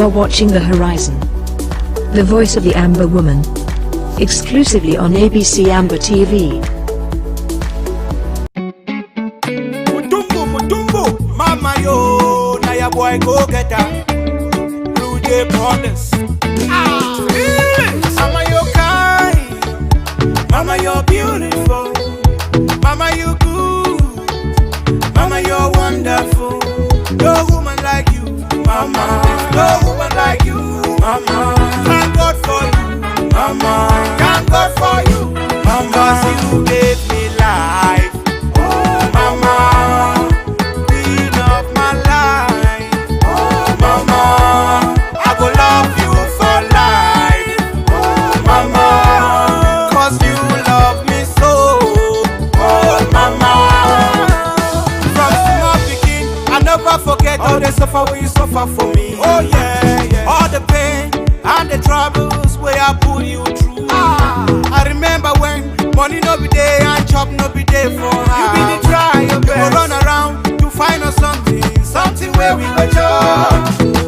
are watching The Horizon, the voice of the Amber Woman, exclusively on ABC Amber TV. Mutumbu, mama yo, na ya boy go get her. Blue Jay promise. Mama you kind, mama you're beautiful, mama you good, mama you're wonderful. No woman like you, mama. No woman like you, mama. Thank God for you, mama. Thank God for you, mama. 'Cause you gave me life, oh mama. Queen of my life, oh mama. I go love you for life, oh mama. 'Cause you love me so, oh mama. From small beginning, I never forget all the suffer when you suffer for me. Oh yeah, yeah. All the pain and the troubles where I put you through. I remember when money no be day and chop no be day for her. You be the try your best. You go run around to find us something where we go chop.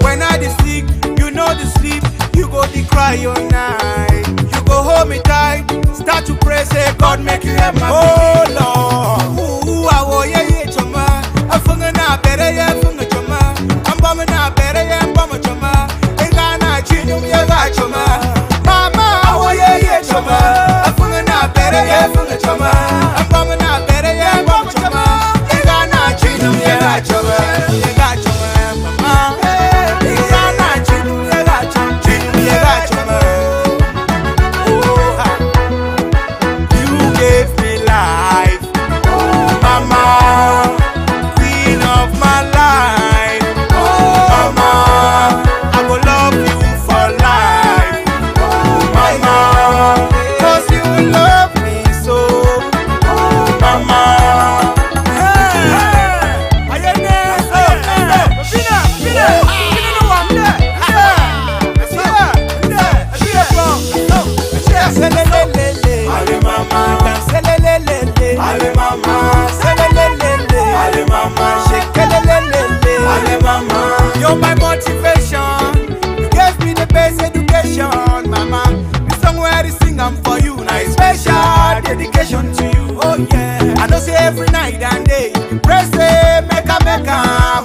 When I dey sick, you know the sleep. You go dey cry all night. You go hold me tight, start to pray, say God make you help my oh Lord. Ooh, I wo yeah yeah chama. Afunga na better yeah funga chama. I'm bombing na better yeah bomba chama. Ega na chinu yeah ga chama. Mama, I wo yeah yeah chama. Afunga na better yeah funga chama. I'm bombing na better yeah bomba chama. Ega na chinu yeah ga chama. Ega chama mama. Ega na chinu yeah ga chama. Chinu yeah ga chama. Oh, you gave me life, oh mama. Queen of my life, oh mama. I go love you for life, oh mama. 'Cause you love me so, oh mama. You're my motivation. You gave me the best education, mama. The song where I sing I'm for you. Now it's special dedication to you. Oh yeah. I know say every night and day you pray say make a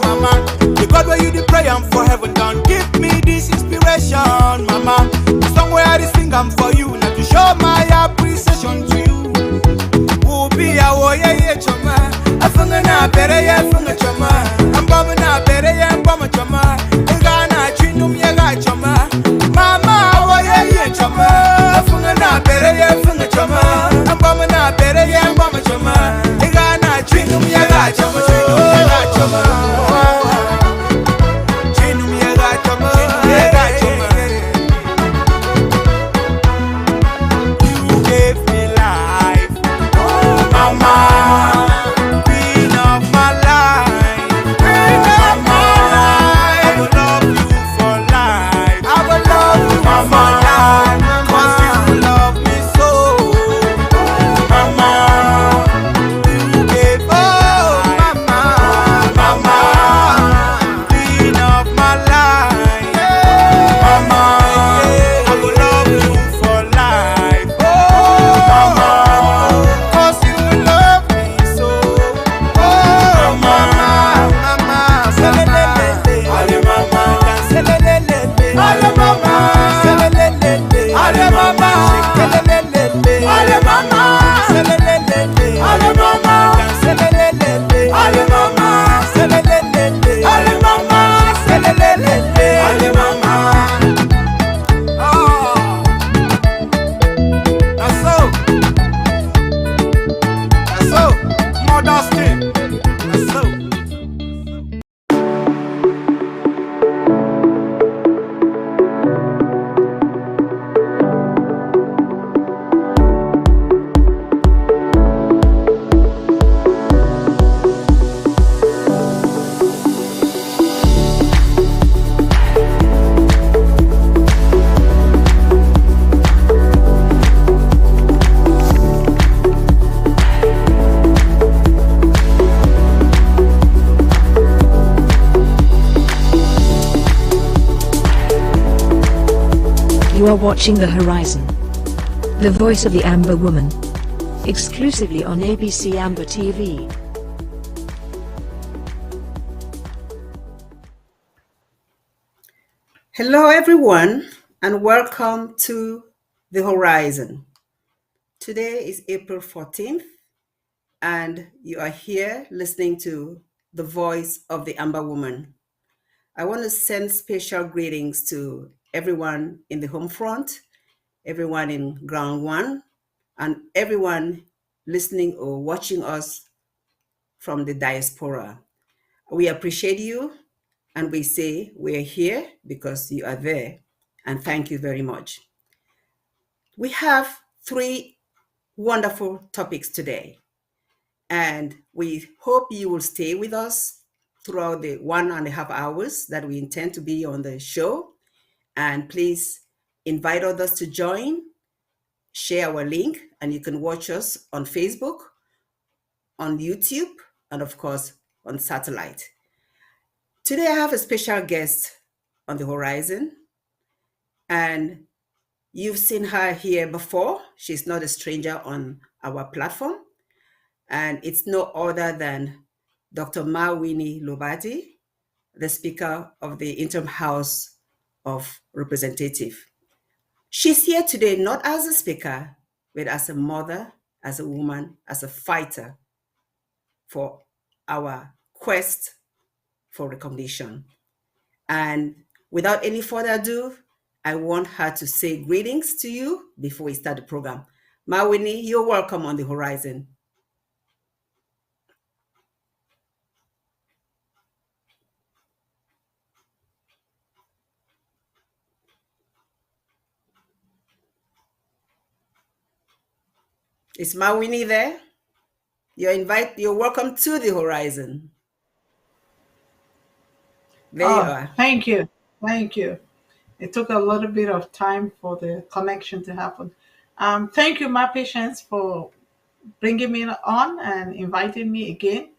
mama. The God where you the pray I'm for heaven. Don't give me this inspiration, mama. The song where I sing I'm for you. Now to show my appreciation to you. Who be a warrior yeah chama. I funga na better yeah funga chama. I'm bombing na better yeah bomba chama. Ega na chinum yeah ga chama. Mama warrior yeah chama. I funga na better yeah funga chama. I'm bombing na better yeah bomba chama. Ega na chinum yeah ga chama. Chinum yeah ga chama. Chinum yeah ga chama. Yeah ga chama. You gave me life, oh mama. Queen of my life, queen of my life. I will love you for life. I will love you for life. 'Cause you love me so, oh mama. You gave me life, mama. Queen of my life, mama. I will love you for life, oh mama. 'Cause you love me so, oh mama, mama. Selelele, ale mama. Selelele, ale mama. Selelele, ale mama. Shekelelele, ale mama. Selelele, ale mama. Selelele, ale mama. Selelele, ale mama. Selelele, ale mama. Oh, that's so. That's so. Mother's Day. That's so. are watching The Horizon, the voice of the Amber Woman, exclusively on ABC Amber TV. Hello, everyone, and welcome to The Horizon. Today is April 14th, and you are here listening to the voice of the Amber Woman. I want to send special greetings to everyone in the home front, everyone in ground one, and everyone listening or watching us from the diaspora. We appreciate you, and we say we're here because you are there, and thank you very much. We have three wonderful topics today, and we hope you will stay with us throughout the 1.5 hours that we intend to be on the show. And please invite others to join, share our link, and you can watch us on Facebook, on YouTube, and of course on satellite. Today I have a special guest on the horizon, and you've seen her here before. She's not a stranger on our platform, and it's no other than Dr. Mawini Lobati, the Speaker of the Interim House of Representatives. She's here today not as a speaker, but as a mother, as a woman, as a fighter for our quest for recognition. And without any further ado, I want her to say greetings to you before we start the program. Mawini, you're welcome on the horizon. Is Mawini there? You're welcome to the horizon. There you are. Thank you. Thank you. It took a little bit of time for the connection to happen. Thank you, my patients, for bringing me on and inviting me again.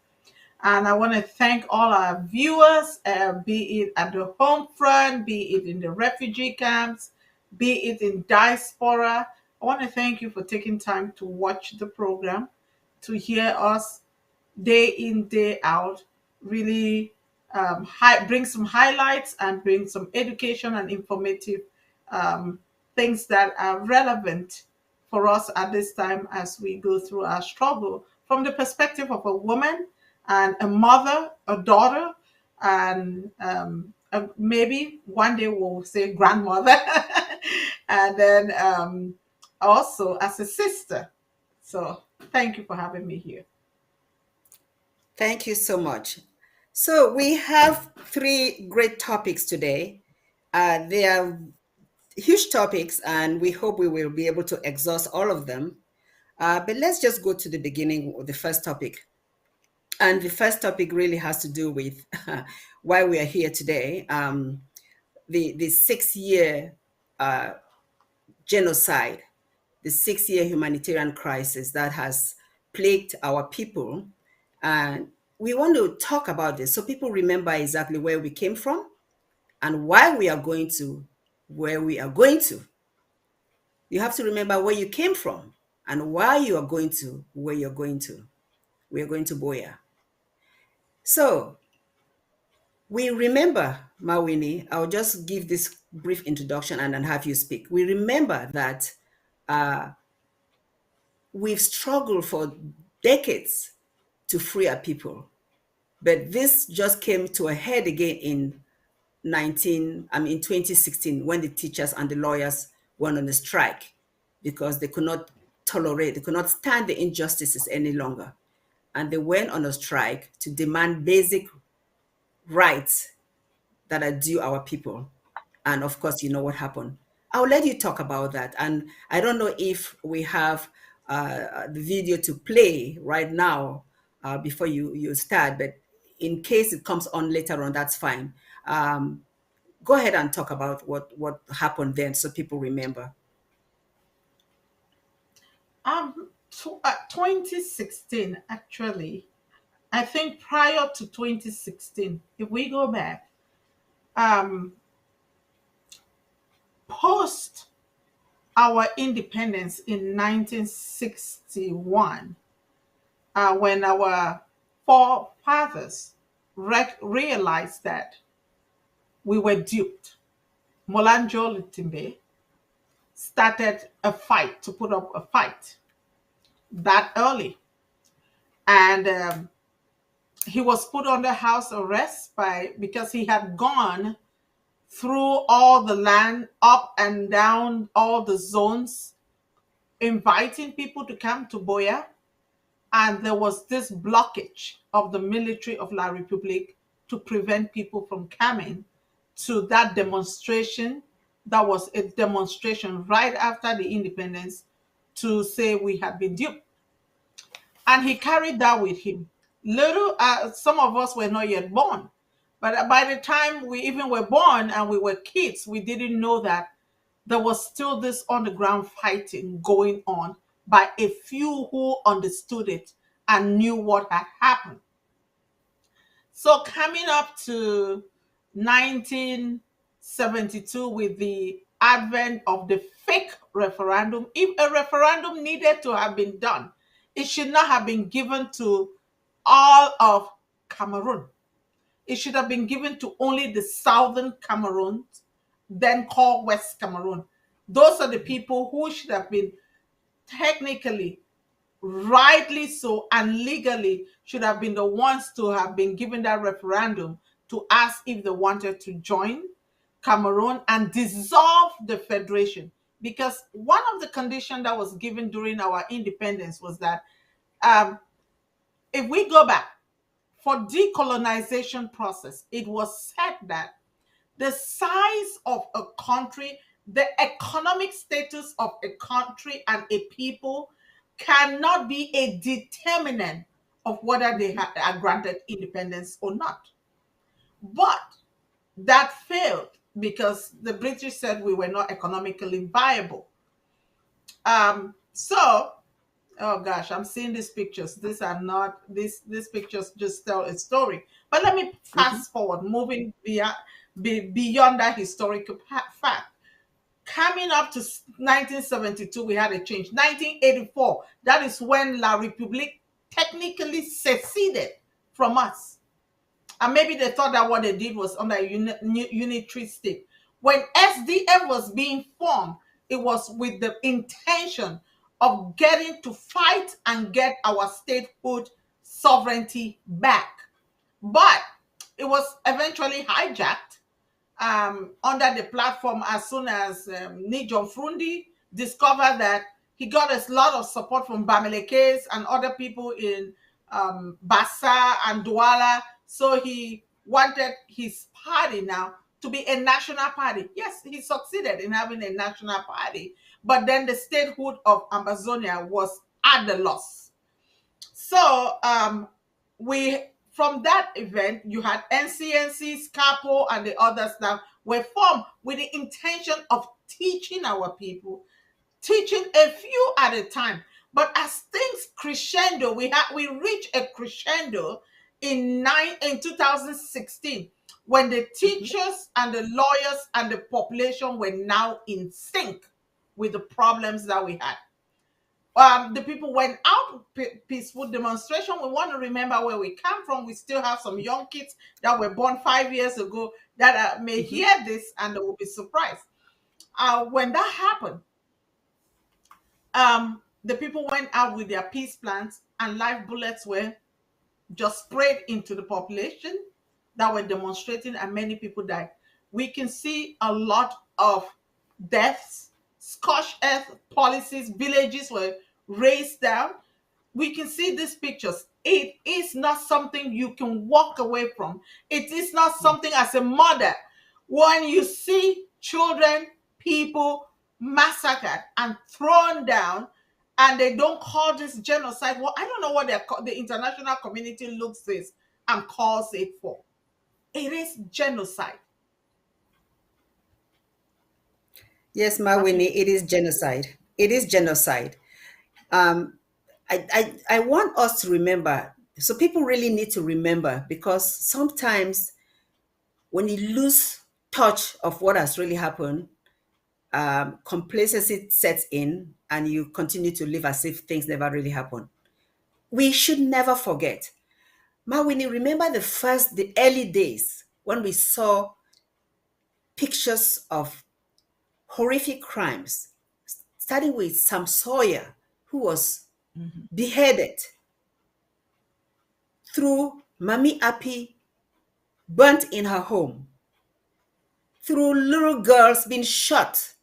And I want to thank all our viewers, be it at the home front, be it in the refugee camps, be it in diaspora. I want to thank you for taking time to watch the program, to hear us day in, day out, really bring some highlights and bring some education and informative things that are relevant for us at this time as we go through our struggle from the perspective of a woman and a mother, a daughter, and maybe one day we'll say grandmother, and then also as a sister. So thank you for having me here. Thank you so much. So we have three great topics today. They are huge topics, and we hope we will be able to exhaust all of them. But let's just go to the beginning of the first topic. And the first topic really has to do with why we are here today. The 6-year genocide, the 6-year humanitarian crisis that has plagued our people. And we want to talk about this so people remember exactly where we came from and why we are going to where we are going to. You have to remember where you came from and why you are going to where you're going to. We are going to Boya. So we remember, Mawini, I'll just give this brief introduction and then have you speak. We remember that we've struggled for decades to free our people. But this just came to a head again in 2016, when the teachers and the lawyers went on a strike because they could not they could not stand the injustices any longer. And they went on a strike to demand basic rights that are due our people. And of course, you know what happened. I'll let you talk about that. And I don't know if we have the video to play right now before you start, but in case it comes on later on, that's fine. Go ahead and talk about what happened then so people remember. 2016, actually, I think prior to 2016, if we go back, post our independence in 1961, when our forefathers realized that we were duped. Molanjo Lutimbe started a fight to put up a fight that early. And he was put under house arrest because he had gone through all the land, up and down all the zones, inviting people to come to Boya. And there was this blockage of the military of La République to prevent people from coming to that demonstration. That was a demonstration right after the independence to say we had been duped. And he carried that with him. Some of us were not yet born, but by the time we even were born and we were kids, we didn't know that there was still this underground fighting going on by a few who understood it and knew what had happened. So coming up to 1972 with the advent of the fake referendum, if a referendum needed to have been done, it should not have been given to all of Cameroon. It should have been given to only the southern Cameroon, then called West Cameroon. Those are the people who should have been technically, rightly so, and legally should have been the ones to have been given that referendum to ask if they wanted to join Cameroon and dissolve the federation. Because one of the conditions that was given during our independence was that if we go back for decolonization process, it was said that the size of a country, the economic status of a country and a people cannot be a determinant of whether they are granted independence or not. But that failed because the British said we were not economically viable. So, oh gosh, I'm seeing these pictures. These are not, these pictures just tell a story. But let me fast forward, moving beyond that historical fact. Coming up to 1972, we had a change. 1984, that is when La République technically seceded from us. And maybe they thought that what they did was under a unitary state. When SDF was being formed, it was with the intention of getting to fight and get our statehood sovereignty back. But it was eventually hijacked under the platform as soon as Nijon Frundi discovered that he got a lot of support from Bamilekes and other people in Bassa and Douala. So he wanted his party now to be a national party. Yes, he succeeded in having a national party, but then the statehood of Ambazonia was at the loss. So from that event, you had NCNC, SCAPO, and the others that were formed with the intention of teaching our people, teaching a few at a time. But as things crescendo, we reached a crescendo in 2016 when the teachers and the lawyers and the population were now in sync with the problems that we had. The people went out peaceful demonstration. We want to remember where we come from. We still have some young kids that were born 5 years ago that may hear this and they will be surprised. When that happened, the people went out with their peace plans and live bullets were just sprayed into the population that were demonstrating and many people died. We can see a lot of deaths, scorched earth policies, villages were razed down. We can see these pictures. It is not something you can walk away from. It is not something as a mother, when you see children, people massacred and thrown down, and they don't call this genocide. Well, I don't know what the international community looks this and calls it for. It is genocide. Yes, Mawini, it is genocide. It is genocide. I want us to remember, so people really need to remember, because sometimes when you lose touch of what has really happened, complacency sets in and you continue to live as if things never really happened. We should never forget. Mawini, remember the early days when we saw pictures of horrific crimes, starting with Sam Sawyer, who was beheaded, through Mami Api burnt in her home, through little girls being shot,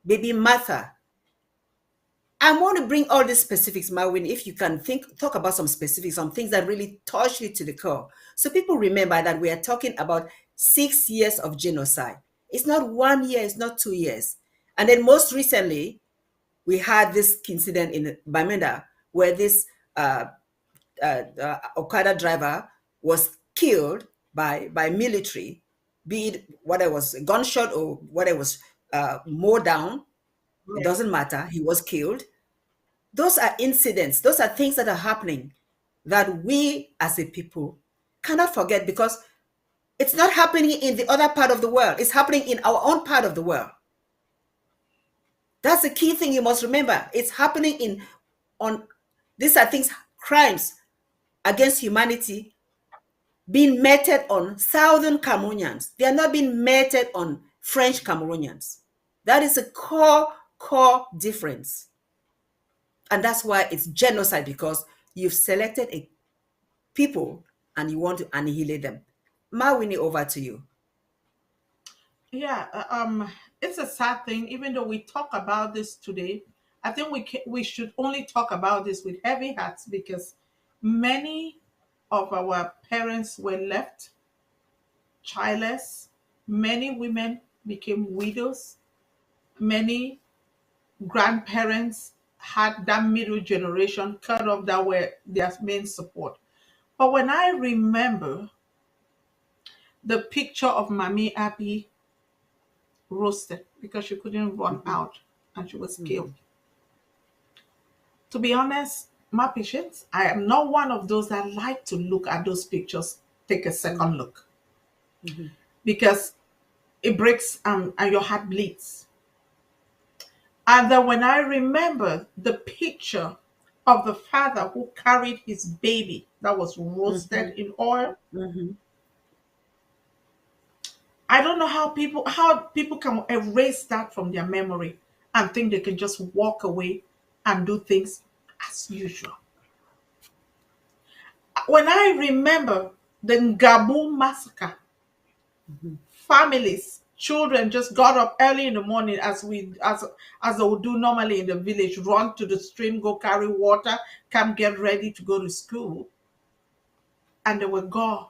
baby Martha. I want to bring all these specifics, Marwin, if you can talk about some specifics, some things that really touch you to the core. So people remember that we are talking about 6 years of genocide. It's not 1 year, it's not 2 years. And then most recently, we had this incident in Bamenda where this Okada driver was killed by military, be it whether it was a gunshot or whether it was mowed down. It doesn't matter. He was killed. Those are incidents. Those are things that are happening that we as a people cannot forget, because it's not happening in the other part of the world. It's happening in our own part of the world. That's the key thing you must remember. It's happening these are things, crimes against humanity being meted on Southern Cameroonians. They are not being meted on French Cameroonians. That is a core difference. And that's why it's genocide, because you've selected a people and you want to annihilate them. Mawini, over to you. Yeah, it's a sad thing. Even though we talk about this today, I think we should only talk about this with heavy hearts, because many of our parents were left childless. Many women became widows. Many grandparents had that middle generation cut off, that were their main support. But when I remember the picture of Mami Abby roasted because she couldn't run out and she was killed. To be honest, my patients, I am not one of those that like to look at those pictures, take a second look, because it breaks and your heart bleeds. And then when I remember the picture of the father who carried his baby that was roasted in oil, I don't know how people can erase that from their memory and think they can just walk away and do things as usual. When I remember the Ngabu massacre, families, children just got up early in the morning, as they would do normally in the village, run to the stream, go carry water, come get ready to go to school, and they were gone.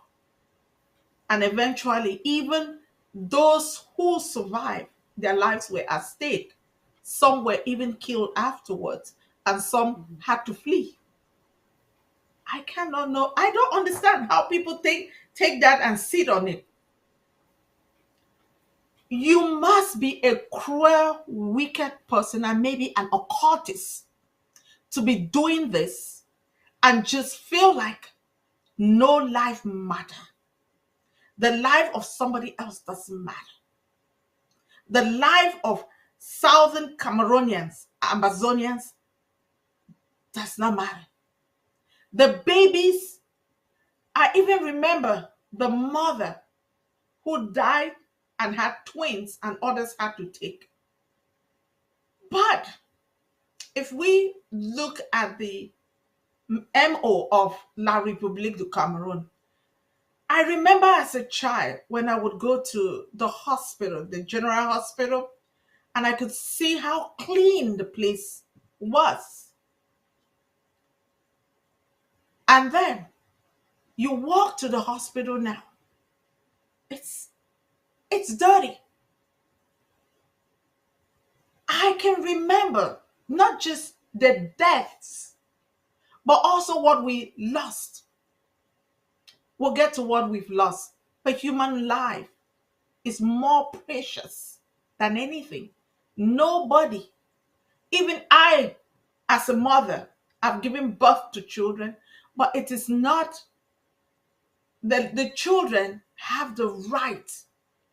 And eventually, even those who survived, their lives were at stake. Some were even killed afterwards, and some had to flee. I cannot know. I don't understand how people take that and sit on it. You must be a cruel, wicked person and maybe an occultist to be doing this and just feel like no life matter. The life of somebody else doesn't matter. The life of Southern Cameroonians, Ambazonians, does not matter. The babies, I even remember the mother who died and had twins and others had to take. But if we look at the MO of La République du Cameroun, I remember as a child when I would go to the hospital, the general hospital, and I could see how clean the place was. And then you walk to the hospital now. It's dirty. I can remember not just the deaths, but also what we lost. We'll get to what we've lost. But human life is more precious than anything. Nobody, even I, as a mother, I've given birth to children, but it is not that the children have the right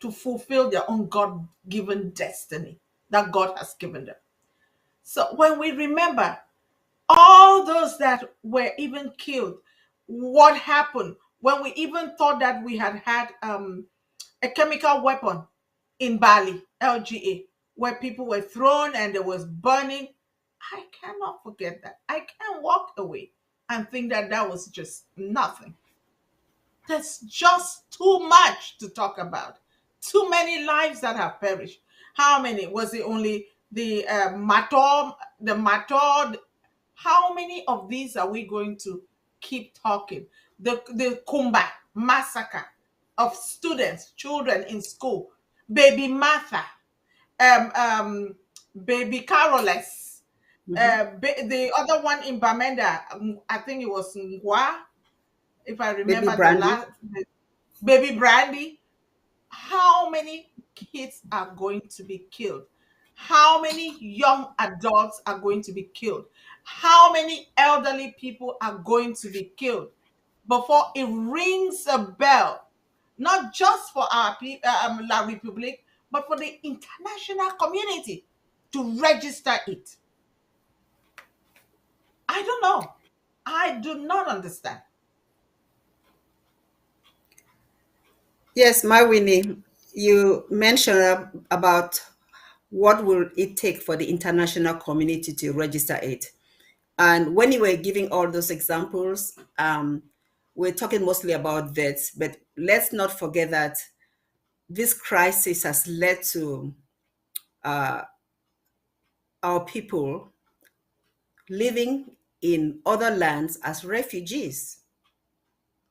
to fulfill their own God-given destiny. that God has given them. So when we remember all those that were even killed, what happened when we even thought that we had had a chemical weapon in Bali, LGA, where people were thrown and there was burning. I cannot forget that. I can't walk away and think that that was just nothing. That's just too much to talk about. Too many lives that have perished. How many? Was it only the Mator, the Mator? How many of these are we going to keep talking? The Kumba massacre of students, children in school, baby Martha, um, um, baby Caroles, Mhm. the other one in Bamenda, I think it was Ngwa, if I Baby remember the Brandy. last, baby Brandy. How many kids are going to be killed? How many young adults are going to be killed? How many elderly people are going to be killed before it rings a bell? Not just for our La Republic, but for the international community to register it. I don't know. I do not understand. Yes, my Winnie, you mentioned about what will it take for the international community to register it. And when you were giving all those examples, we're talking mostly about vets, but let's not forget that this crisis has led to our people living in other lands as refugees.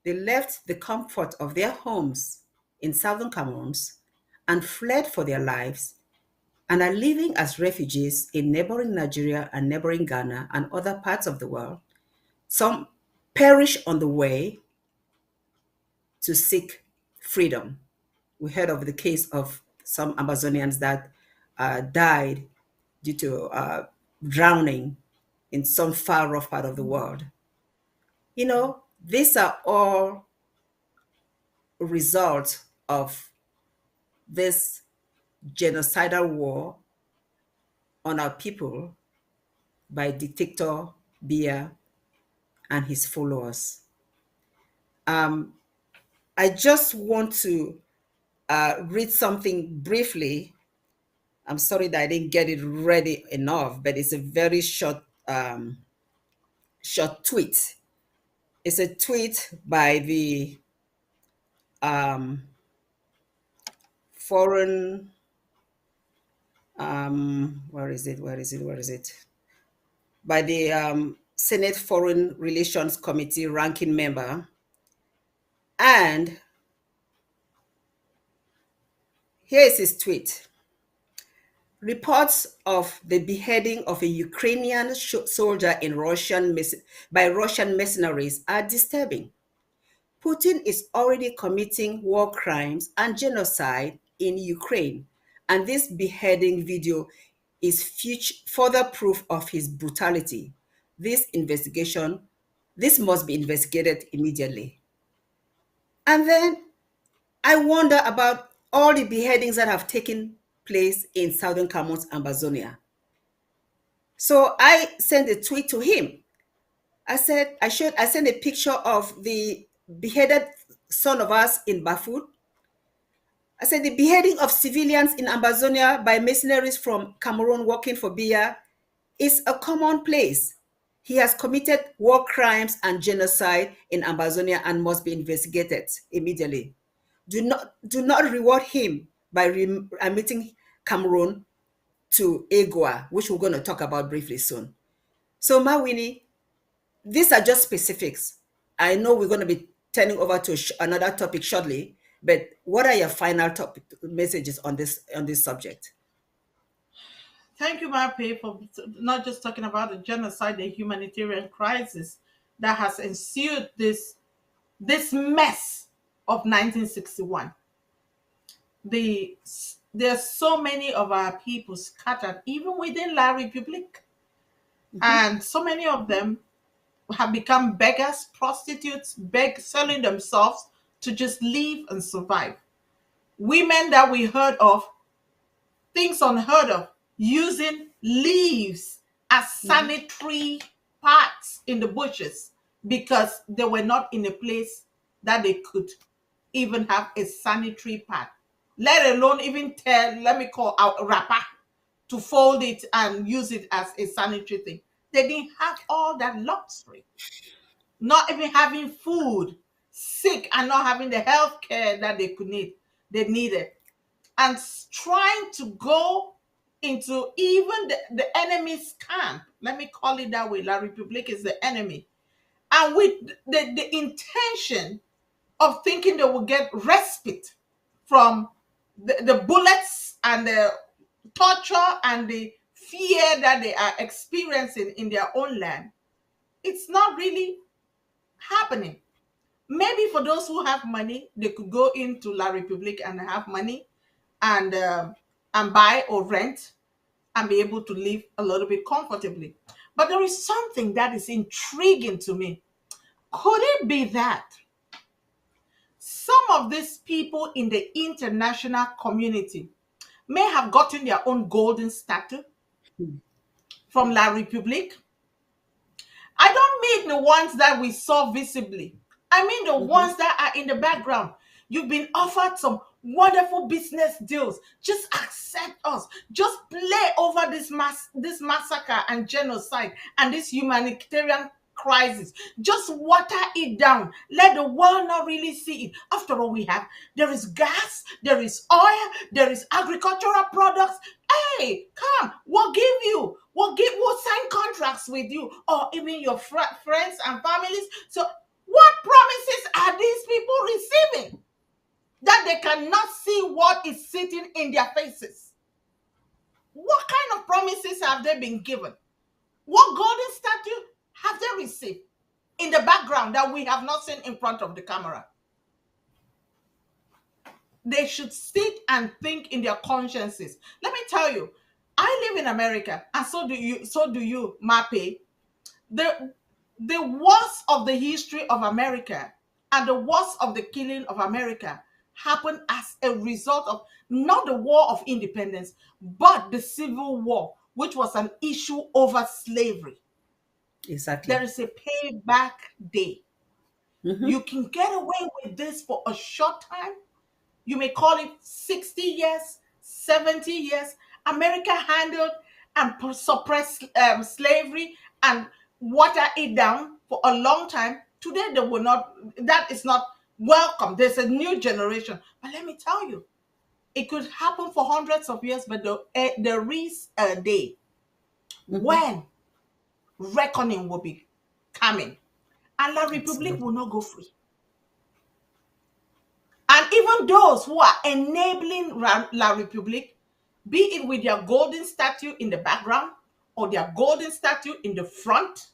They left the comfort of their homes in southern Cameroons and fled for their lives and are living as refugees in neighboring Nigeria and neighboring Ghana and other parts of the world. Some perish on the way to seek freedom. We heard of the case of some Ambazonians that died due to drowning in some far off part of the world. You know, these are all results of this genocidal war on our people by dictator Biya and his followers. I just want to read something briefly. I'm sorry that I didn't get it ready enough, but it's a very short tweet. It's a tweet by the um, foreign, where is it? Where is it? Where is it? By the Senate Foreign Relations Committee ranking member. And here is his tweet. Reports of the beheading of a Ukrainian soldier in by Russian mercenaries are disturbing. Putin is already committing war crimes and genocide in Ukraine, and this beheading video is further proof of his brutality. This must be investigated immediately. And then I wonder about all the beheadings that have taken place in southern Cameroon's Ambazonia. So I sent a tweet to him. I sent a picture of the beheaded son of ours in Bafut. I said the beheading of civilians in Ambazonia by mercenaries from Cameroon working for Biya is a commonplace. He has committed war crimes and genocide in Ambazonia and must be investigated immediately. Do not reward him by admitting Cameroon to AGOA, which we're going to talk about briefly soon. So, Mawini, these are just specifics. I know we're going to be turning over to another topic shortly, but what are your final topic messages on this subject? Thank you, Mape, for not just talking about the genocide, the humanitarian crisis that has ensued this mess of 1961. The There's so many of our people scattered, even within La Republique, and so many of them have become beggars, prostitutes, selling themselves to just live and survive. Women that we heard of, things unheard of, using leaves as sanitary pads in the bushes because they were not in a place that they could even have a sanitary pad, let alone even let me call out a wrapper to fold it and use it as a sanitary thing. They didn't have all that luxury, not even having food, sick and not having the health care that they needed, and trying to go into even the enemy's camp. Let me call it that way. La Republique is the enemy. And with the intention of thinking they will get respite from the bullets and the torture and the fear that they are experiencing in their own land, it's not really happening. Maybe for those who have money, they could go into La Republique and have money and buy or rent and be able to live a little bit comfortably. But there is something that is intriguing to me. Could it be that some of these people in the international community may have gotten their own golden statue from La Republique? I don't mean the ones that we saw visibly. I mean the ones that are in the background. You've been offered some wonderful business deals. Just accept us. Just play over this massacre and genocide and this humanitarian crisis. Just water it down. Let the world not really see it. After all, there is gas, there is oil, there is agricultural products. Hey, come, we'll sign contracts with you, or even your friends and families. So what promises are these people receiving that they cannot see what is sitting in their faces? What kind of promises have they been given? What golden statue have they received in the background that we have not seen in front of the camera? They should sit and think in their consciences. Let me tell you, I live in America, and so do you, Mape. The worst of the history of America and the worst of the killing of America happened as a result of not the War of Independence, but the Civil War, which was an issue over slavery. Exactly. There is a payback day. You can get away with this for a short time. You may call it 60 years, 70 years. America handled and suppressed slavery and water it down for a long time. Today, that is not welcome. There's a new generation. But let me tell you, it could happen for hundreds of years, but there is a day when reckoning will be coming, and La Republique will not go free. And even those who are enabling La Republique, be it with their golden statue in the background or their golden statue in the front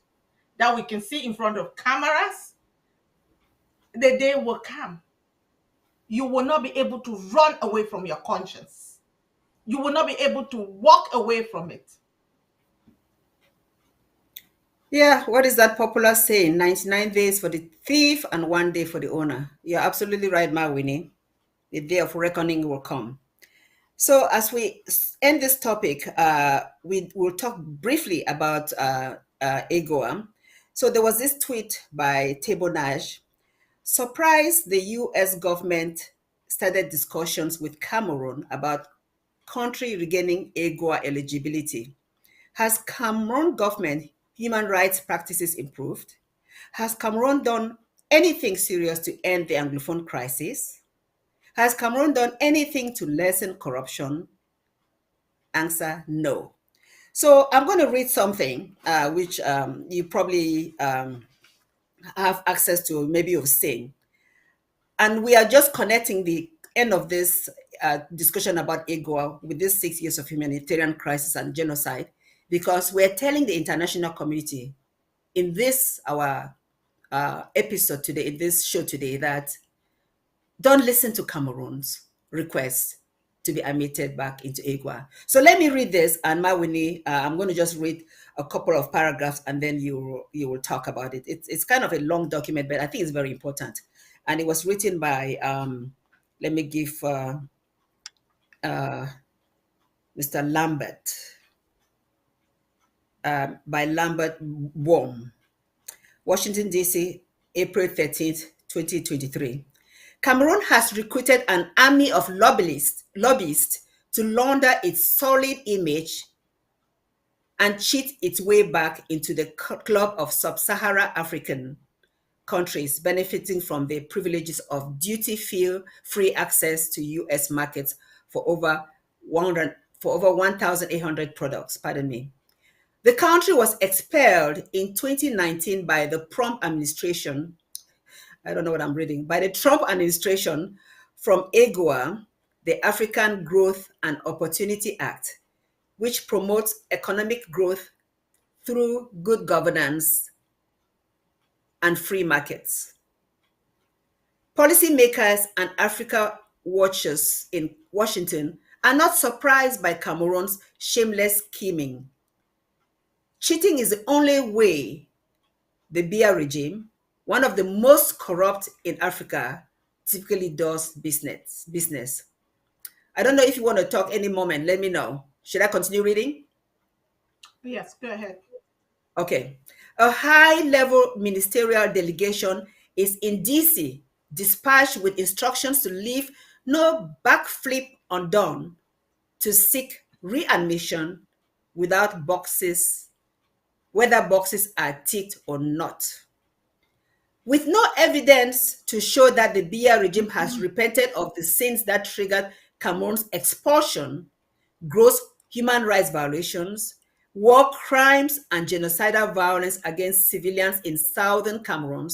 that we can see in front of cameras, the day will come. You will not be able to run away from your conscience. You will not be able to walk away from it. Yeah, what is that popular saying? 99 days for the thief and 1 day for the owner. You're absolutely right, Winnie. The day of reckoning will come. So as we end this topic, we will talk briefly about AGOA. So there was this tweet by Table Nash. Surprised the US government started discussions with Cameroon about country regaining AGOA eligibility. Has Cameroon government human rights practices improved? Has Cameroon done anything serious to end the Anglophone crisis? Has Cameroon done anything to lessen corruption? Answer, no. So I'm going to read something which you probably have access to, maybe you've seen. And we are just connecting the end of this discussion about AGOA with this 6 years of humanitarian crisis and genocide, because we're telling the international community in this, our episode today, in this show today, that don't listen to Cameroon's request to be admitted back into AGOA. So let me read this, and Mawini, I'm going to just read a couple of paragraphs, and then you will talk about it. It's kind of a long document, but I think it's very important. And it was written by, let me give Mr. Lambert. by Lambert Worm. Washington, D.C., April 13th, 2023. Cameroon has recruited an army of lobbyists to launder its solid image and cheat its way back into the club of sub-Saharan African countries benefiting from the privileges of duty-free access to U.S. markets for over 1,800 products. Pardon me. The country was expelled in 2019 by the Trump administration. I don't know what I'm reading. By the Trump administration from AGOA, the African Growth and Opportunity Act, which promotes economic growth through good governance and free markets. Policymakers and Africa watchers in Washington are not surprised by Cameroon's shameless scheming. Cheating is the only way the Biya regime, one of the most corrupt in Africa, typically does business. I don't know if you want to talk any moment. Let me know. Should I continue reading? Yes, go ahead. Okay. A high-level ministerial delegation is in DC, dispatched with instructions to leave no backflip undone to seek readmission without boxes, whether boxes are ticked or not. With no evidence to show that the Biya regime has repented of the sins that triggered Cameroon's expulsion, gross human rights violations, war crimes, and genocidal violence against civilians in southern Cameroon,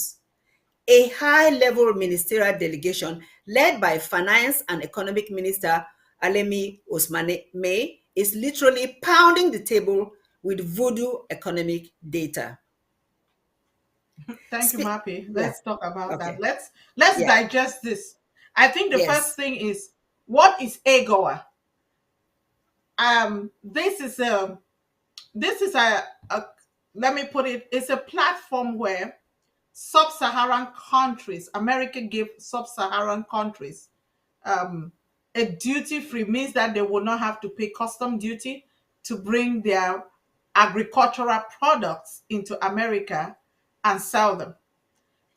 a high-level ministerial delegation led by Finance and Economic Minister Alemi Ousmane May is literally pounding the table with voodoo economic data. Thank you, Mappy. Yeah. Let's talk about that. Okay. Let's digest this. I think the first thing is, what is AGOA? This is a let me put it, it's a platform where sub-Saharan countries, America gave sub-Saharan countries a duty-free, means that they will not have to pay custom duty to bring their agricultural products into America and sell them.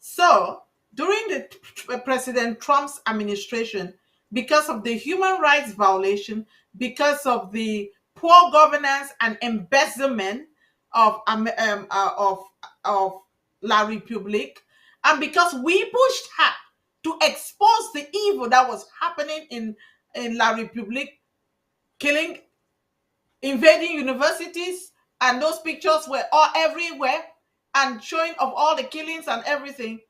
So during the President Trump's administration, because of the human rights violation, because of the poor governance and embezzlement of of La République, and because we pushed hard to expose the evil that was happening in La République, killing, invading universities, and those pictures were all everywhere and showing of all the killings and everything.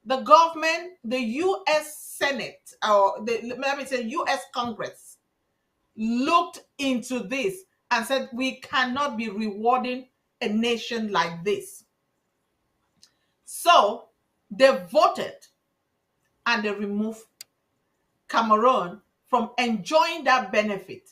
The government, the U.S. Senate, or let me say U.S. Congress, looked into this and said, we cannot be rewarding a nation like this. So they voted and they removed Cameroon from enjoying that benefit.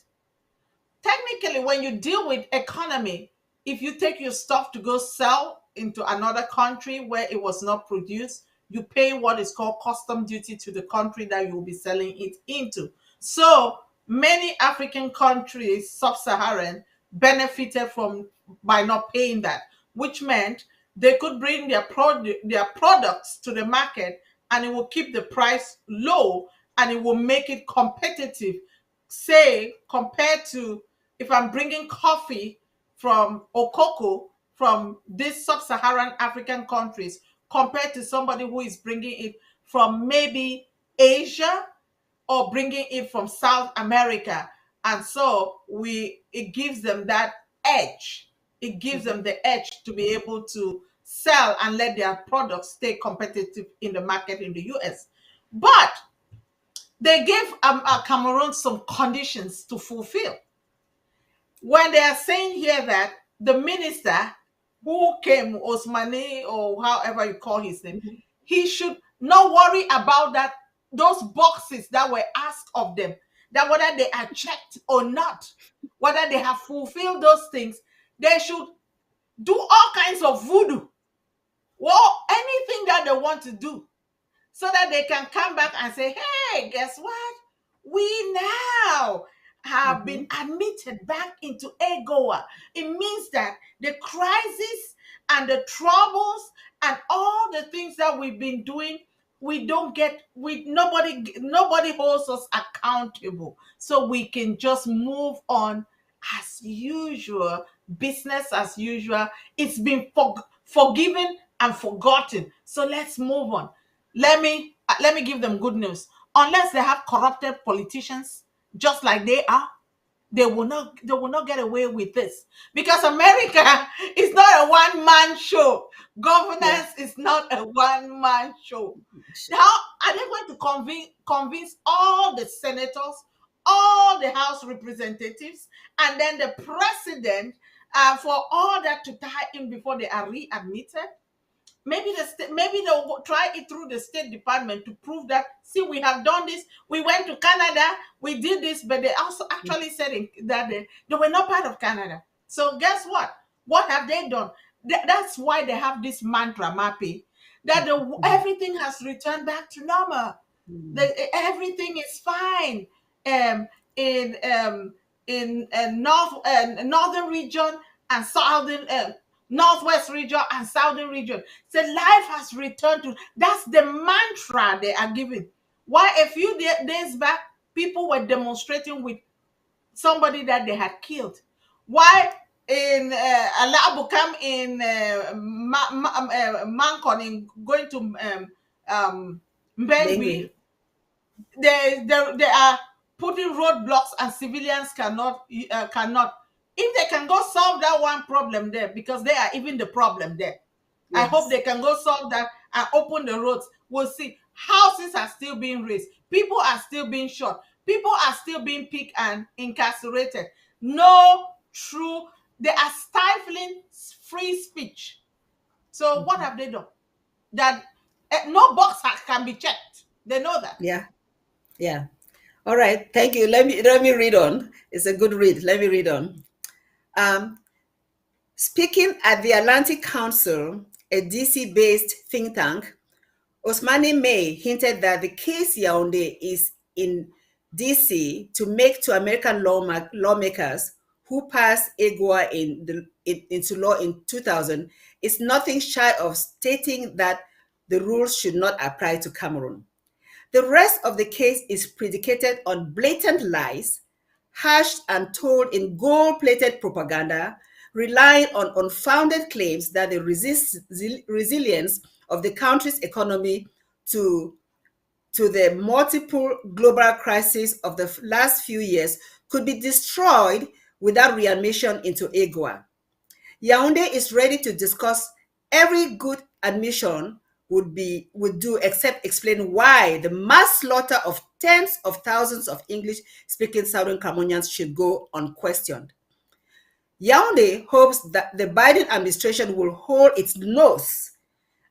Technically, when you deal with economy, if you take your stuff to go sell into another country where it was not produced, you pay what is called custom duty to the country that you will be selling it into. So many African countries, sub-Saharan, benefited from by not paying that, which meant they could bring their products to the market and it will keep the price low and it will make it competitive. Say, compared to if I'm bringing coffee from Okoko from these sub-Saharan African countries, compared to somebody who is bringing it from maybe Asia or bringing it from South America. And so it gives them that edge. It gives them the edge to be able to sell and let their products stay competitive in the market in the US. But they gave Cameroon some conditions to fulfill. When they are saying here that the minister who came, Osmani, or however you call his name, he should not worry about that, those boxes that were asked of them, that whether they are checked or not, whether they have fulfilled those things, they should do all kinds of voodoo, well, anything that they want to do, so that they can come back and say, hey, guess what? We now have been Mhm. admitted back into AGOA. It means that the crisis and the troubles and all the things that we've been doing, we don't get, we nobody holds us accountable, so we can just move on as usual, business as usual. It's been forgiven and forgotten, so let's move on. Let me give them good news. Unless they have corrupted politicians just like they are, they will not get away with this, because America is not a one-man show. Yeah. Governance is not a one-man show. How are they going to convince all the senators, all the House representatives, and then the president, for all that to tie in before they are readmitted? Maybe they'll try it through the State Department to prove that, see, we have done this, we went to Canada, we did this, but they also actually said that they were not part of Canada. So guess what have they done? That's why they have this mantra, Mappy, that everything has returned back to normal. Everything is fine, um, in northern region and southern, northwest region and southern region. So life has returned to, that's the mantra they are giving. Why a few days back people were demonstrating with somebody that they had killed. Why in Alabukam, in Mancon, in going to Mbengui, Bengue. they are putting roadblocks and civilians cannot. If they can go solve that one problem there, because they are even the problem there, I hope Yes. they can go solve that and open the roads. We'll see. Houses are still being raised, people are still being shot, people are still being picked and incarcerated. No true, they are stifling free speech. So what have they done? That no box can be checked. They know that. Yeah. Yeah. All right. Thank you. Let me read on. It's a good read. Let me read on. Um, Speaking at the Atlantic Council, a DC-based think tank, Osmani May hinted that the case Yaoundé is in DC to make to American lawmakers who passed AGOA into law in 2000 is nothing shy of stating that the rules should not apply to Cameroon. The rest of the case is predicated on blatant lies, hashed and told in gold-plated propaganda, relying on unfounded claims that the resilience of the country's economy to, to the multiple global crises of the last few years could be destroyed without readmission into AGOA. Yaoundé is ready to discuss every good admission would do except explain why the mass slaughter of tens of thousands of English-speaking Southern Cameroonians should go unquestioned. Yaoundé hopes that the Biden administration will hold its nose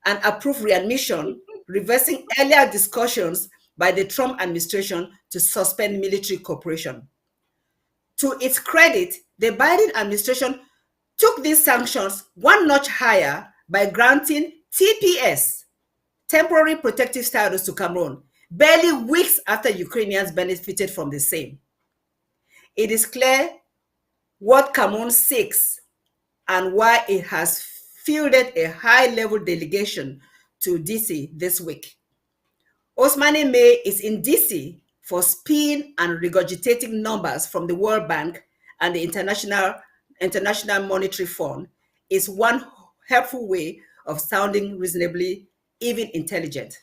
and approve readmission, reversing earlier discussions by the Trump administration to suspend military cooperation. To its credit, the Biden administration took these sanctions one notch higher by granting TPS, temporary protective status, to Cameroon, barely weeks after Ukrainians benefited from the same. It is clear what Cameroon seeks and why it has fielded a high-level delegation to DC this week. Osmani May is in DC for spin and regurgitating numbers from the World Bank and the International Monetary Fund is one helpful way of sounding reasonably, even intelligent.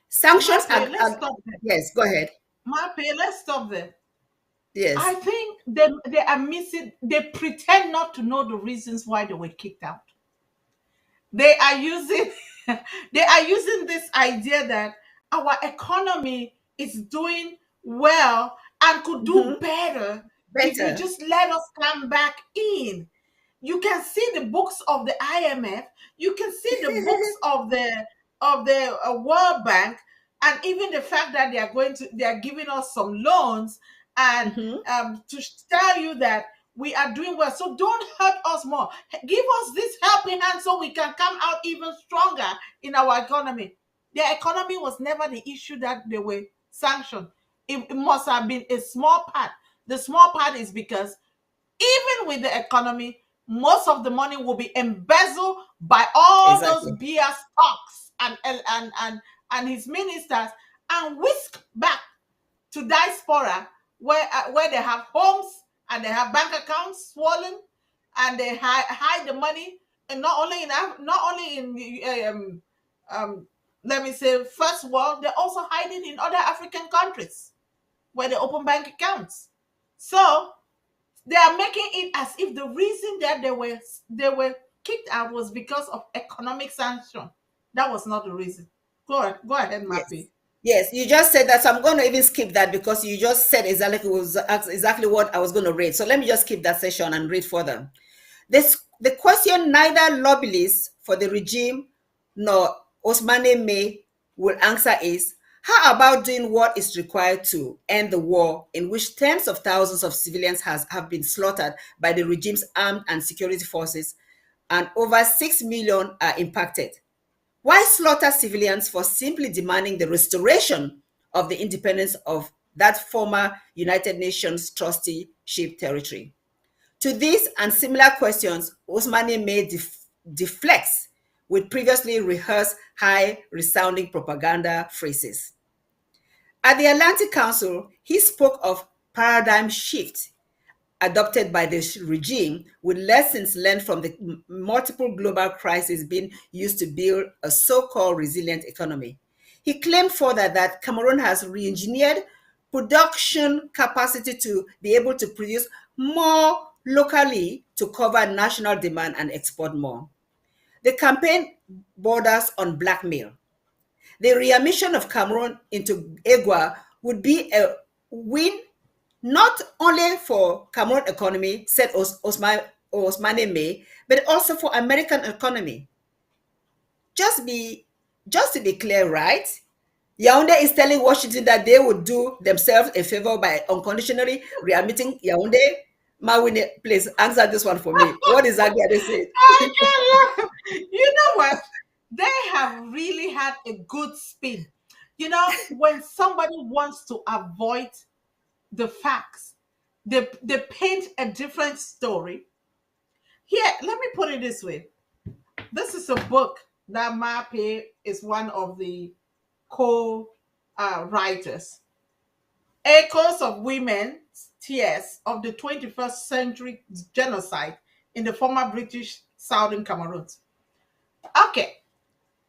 Sanctions Mape, let's stop there. yes, go ahead. Mape, let's stop there. I Yes. think they are missing, they pretend not to know the reasons why they were kicked out. They are using they are using this idea that our economy is doing well and could do Mhm. better if you Better. just let us come back in. You can see the books of the IMF, you can see the books of the World Bank, and even the fact that they are giving us some loans, and Mhm. to tell you that we are doing well. So don't hurt us more. Give us this helping hand so we can come out even stronger in our economy. Their economy was never the issue that they were sanctioned. it must have been a small part. The small part is because even with the economy, most of the money will be embezzled by all those Exactly. BS stocks and his ministers, and whisked back to diaspora, where they have homes and they have bank accounts swollen, and they hide the money, and not only in um, let me say first world, they also hide it in other African countries where they open bank accounts. So they are making it as if the reason that they were kicked out was because of economic sanction. That was not the reason. Go ahead, Yes. Mappy. Yes, you just said that. So I'm going to even skip that because you just said exactly what I was going to read. So let me just skip that section and read further. The question neither lobbyists for the regime nor Osmane May will answer is, how about doing what is required to end the war in which tens of thousands of civilians have been slaughtered by the regime's armed and security forces, and over 6 million are impacted? Why slaughter civilians for simply demanding the restoration of the independence of that former United Nations trusteeship territory? To these and similar questions, Osmani may deflects with previously rehearsed high resounding propaganda phrases. At the Atlantic Council, he spoke of paradigm shift adopted by the regime, with lessons learned from the multiple global crises being used to build a so-called resilient economy. He claimed further that Cameroon has re-engineered production capacity to be able to produce more locally to cover national demand and export more. The campaign borders on blackmail. The readmission of Cameroon into AGOA would be a win not only for Cameroon economy, said Osmane May, but also for American economy. Just be just to be clear, right? Yaoundé is telling Washington that they would do themselves a favor by unconditionally readmitting Yaoundé. Mawine, please answer this one for me. What exactly are they saying? I can You know what? They have really had a good spin. When somebody wants to avoid the facts, they paint a different story. Here, let me put it this way. This is a book that Mape is one of the co-writers. Echoes of Women's Tears of the 21st Century Genocide in the former British Southern Cameroon. Okay,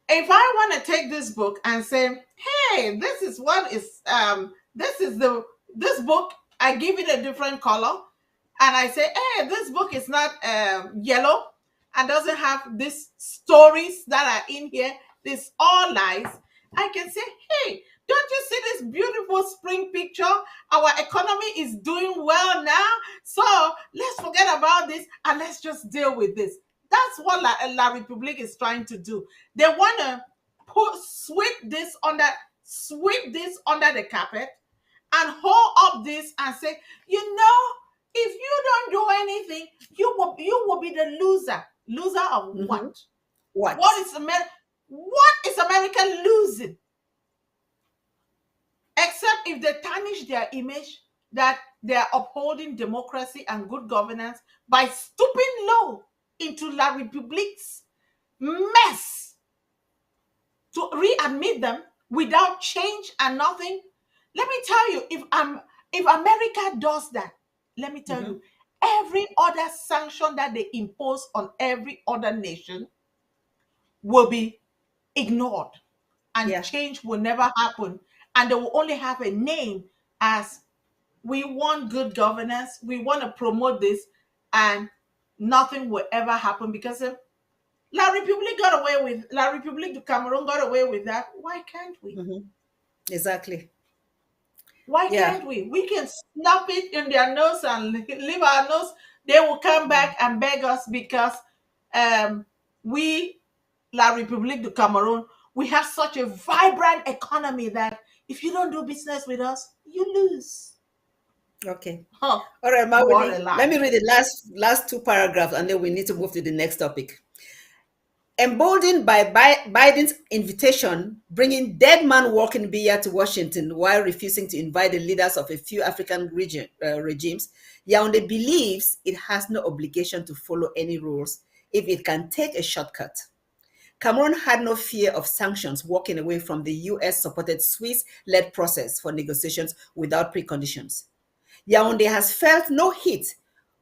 if I want to take this book and say, hey, this book, I give it a different color, and I say, hey, this book is not yellow and doesn't have these stories that are in here, this all lies, I can say, hey, don't you see this beautiful spring picture? Our economy is doing well now. So let's forget about this and let's just deal with this. That's what La Republique is trying to do. They want to sweep this under the carpet and hold up this and say, if you don't do anything, you will be the loser. Loser of Mhm. what? What? What is America losing? Except if they tarnish their image that they are upholding democracy and good governance by stooping low into La Republique's mess to readmit them without change and nothing. Let me tell you, if America does that, let me tell Mhm. you, every other sanction that they impose on every other nation will be ignored, and Yeah. change will never happen, and they will only have a name as, we want good governance, we want to promote this, and nothing will ever happen because La République du Cameroon got away with that. Why can't we? Mhm. Exactly. Why Yeah. can't we? We can snap it in their nose and leave our nose. They will come back and beg us because we, La République du Cameroon, we have such a vibrant economy that if you don't do business with us, you lose. Okay. Huh. All right, What a Mawini. Let lie. me read the last two paragraphs and then we need to move to the next topic. Emboldened by Biden's invitation, bringing dead man walking Biya to Washington while refusing to invite the leaders of a few African regimes, Yaoundé believes it has no obligation to follow any rules if it can take a shortcut. Cameroon had no fear of sanctions walking away from the US-supported Swiss-led process for negotiations without preconditions. Yaoundé has felt no heat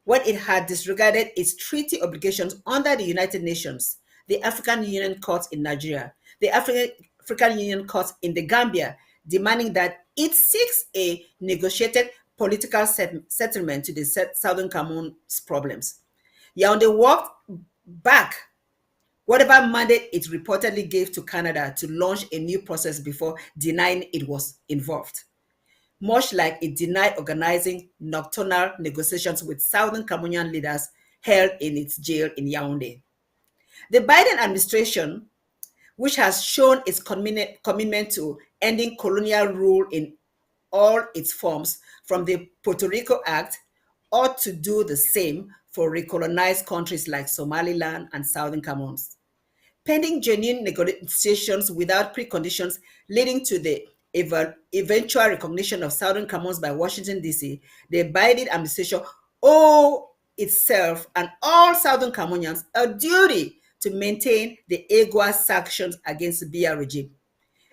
when it had disregarded its treaty obligations under the United Nations, the African Union Court in Nigeria, the African Union Court in the Gambia, demanding that it seeks a negotiated political settlement to the Southern Cameroon's problems. Yaoundé walked back whatever mandate it reportedly gave to Canada to launch a new process before denying it was involved, much like it denied organizing nocturnal negotiations with Southern Cameroonian leaders held in its jail in Yaoundé. The Biden administration, which has shown its commitment to ending colonial rule in all its forms, from the Puerto Rico Act, ought to do the same for recolonized countries like Somaliland and Southern Cameroon. Pending genuine negotiations without preconditions leading to the eventual recognition of Southern Cameroon by Washington, D.C., the Biden administration owe itself and all Southern Cameroonians a duty to maintain the AGOA sanctions against the Biya regime,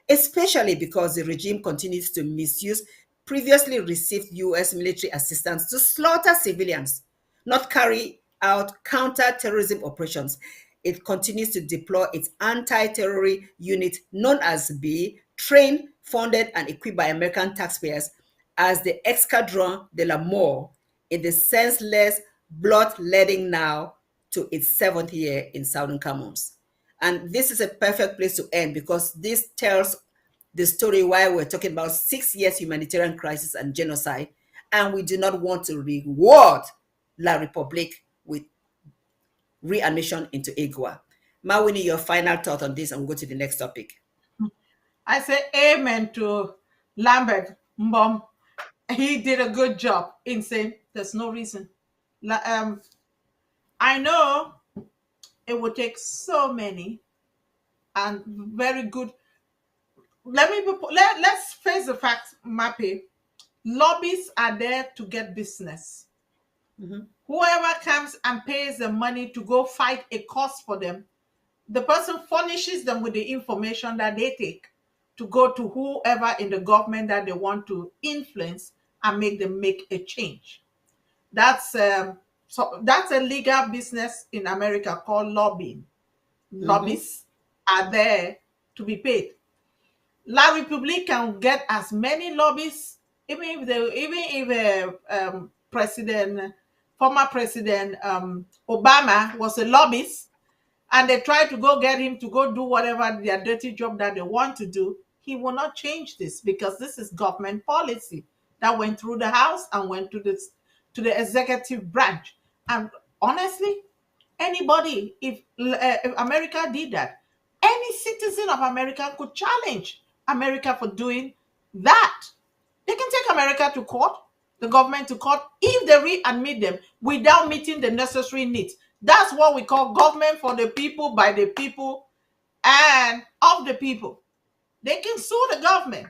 especially because the regime continues to misuse previously received U.S. military assistance to slaughter civilians, not carry out counter-terrorism operations. It continues to deploy its anti-terror unit known as B, trained, funded, and equipped by American taxpayers as the Escadron de la Mort in the senseless bloodletting now to its 7th year in Southern Cameroon. And this is a perfect place to end because this tells the story why we're talking about 6 years humanitarian crisis and genocide, and we do not want to reward La République with readmission into AGOA. Mawini, your final thought on this, and we'll go to the next topic. I say amen to Lambert Mbom. He did a good job in saying there's no reason. I know it would take so many and very good. Let's face the facts, Mappy. Lobbies are there to get business. Whoever comes and pays the money to go fight a cause for them, the person furnishes them with the information that they take to go to whoever in the government that they want to influence and make them make a change. That's that's a legal business in America called lobbying. Lobbyists are there to be paid. La République can get as many lobbyists, even if former President Obama was a lobbyist, and they try to go get him to go do whatever their dirty job that they want to do, he will not change this because this is government policy that went through the House and went to the executive branch. And honestly, anybody, if America did that, any citizen of America could challenge America for doing that. They can take America to court, the government to court, if they readmit them without meeting the necessary needs. That's what we call government for the people, by the people, and of the people. They can sue the government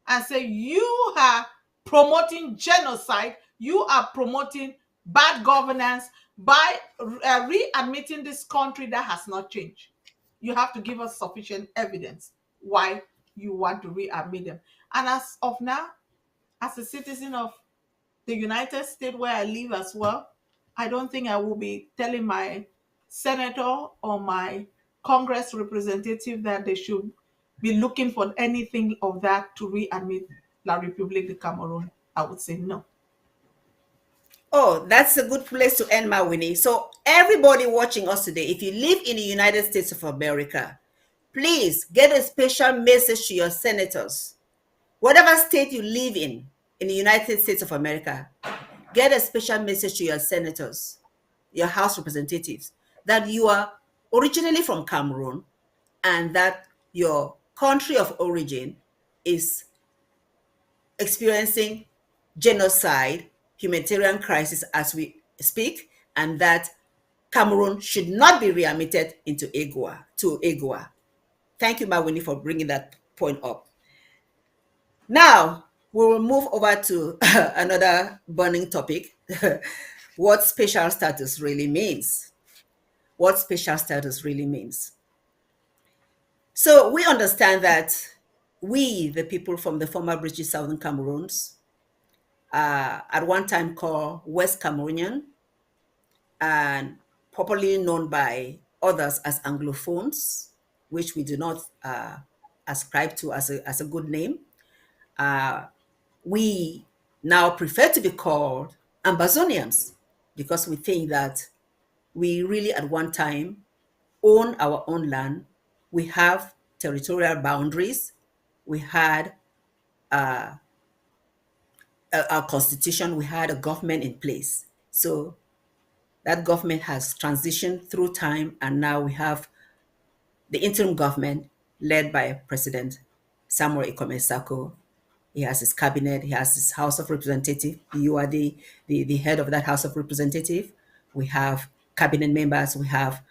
and say, you are promoting genocide, you are promoting bad governance by readmitting this country that has not changed. You have to give us sufficient evidence why you want to readmit them. And as of now, as a citizen of the United States where I live as well, I don't think I will be telling my senator or my Congress representative that they should be looking for anything of that to readmit La République de Cameroon. I would say no. Oh, that's a good place to end, Mawini. So everybody watching us today, if you live in the United States of America, please get a special message to your senators. Whatever state you live in the United States of America, get a special message to your senators, your House representatives, that you are originally from Cameroon and that your country of origin is experiencing genocide, humanitarian crisis as we speak, and that Cameroon should not be readmitted into AGOA, to AGOA. Thank you, Mawini, for bringing that point up. Now, we will move over to another burning topic, what special status really means. What special status really means. So we understand that we, the people from the former British Southern Cameroons, at one time called West Cameroonian, and popularly known by others as Anglophones, which we do not ascribe to as a good name. We now prefer to be called Ambazonians because we think that we really at one time own our own land. We have territorial boundaries. We had our constitution. We had a government in place. So that government has transitioned through time, and now we have the interim government led by President Samuel Ikome Sako. He has his cabinet, he has his House of Representatives. You are the head of that House of Representatives. We have cabinet members, we have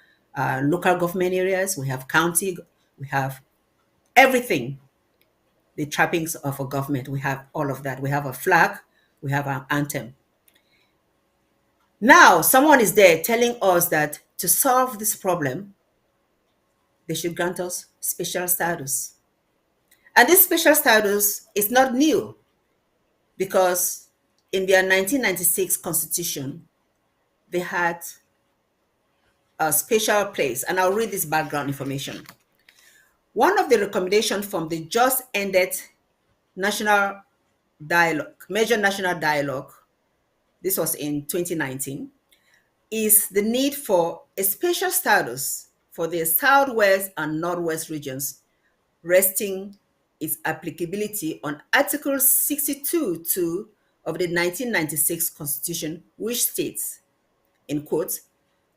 local government areas, we have county, we have everything, the trappings of a government. We have all of that. We have a flag, we have our anthem. Now, someone is there telling us that to solve this problem, they should grant us special status. And this special status is not new because in their 1996 constitution, they had a special place. And I'll read this background information. One of the recommendations from the just ended national dialogue, major national dialogue, this was in 2019, is the need for a special status for the Southwest and Northwest regions, resting its applicability on Article 62(2) of the 1996 Constitution, which states, in quotes,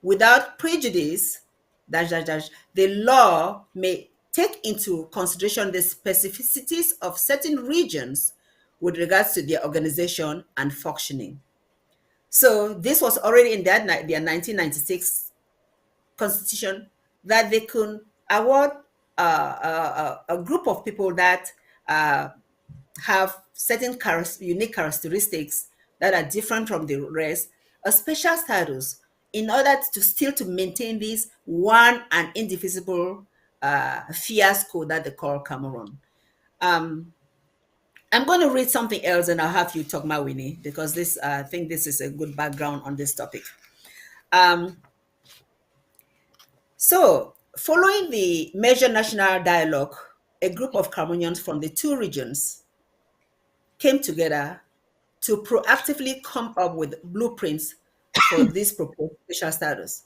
without prejudice, the law may take into consideration the specificities of certain regions with regards to their organization and functioning. So this was already in their 1996 constitution, that they could award a group of people that have certain unique characteristics that are different from the rest, a special status in order to still to maintain this one and indivisible fiasco that they call Cameroon. I'm going to read something else and I'll have you talk, Mawini, because this I think this is a good background on this topic. So, following the major national dialogue, a group of Cameroonians from the two regions came together to proactively come up with blueprints for this proposed special status.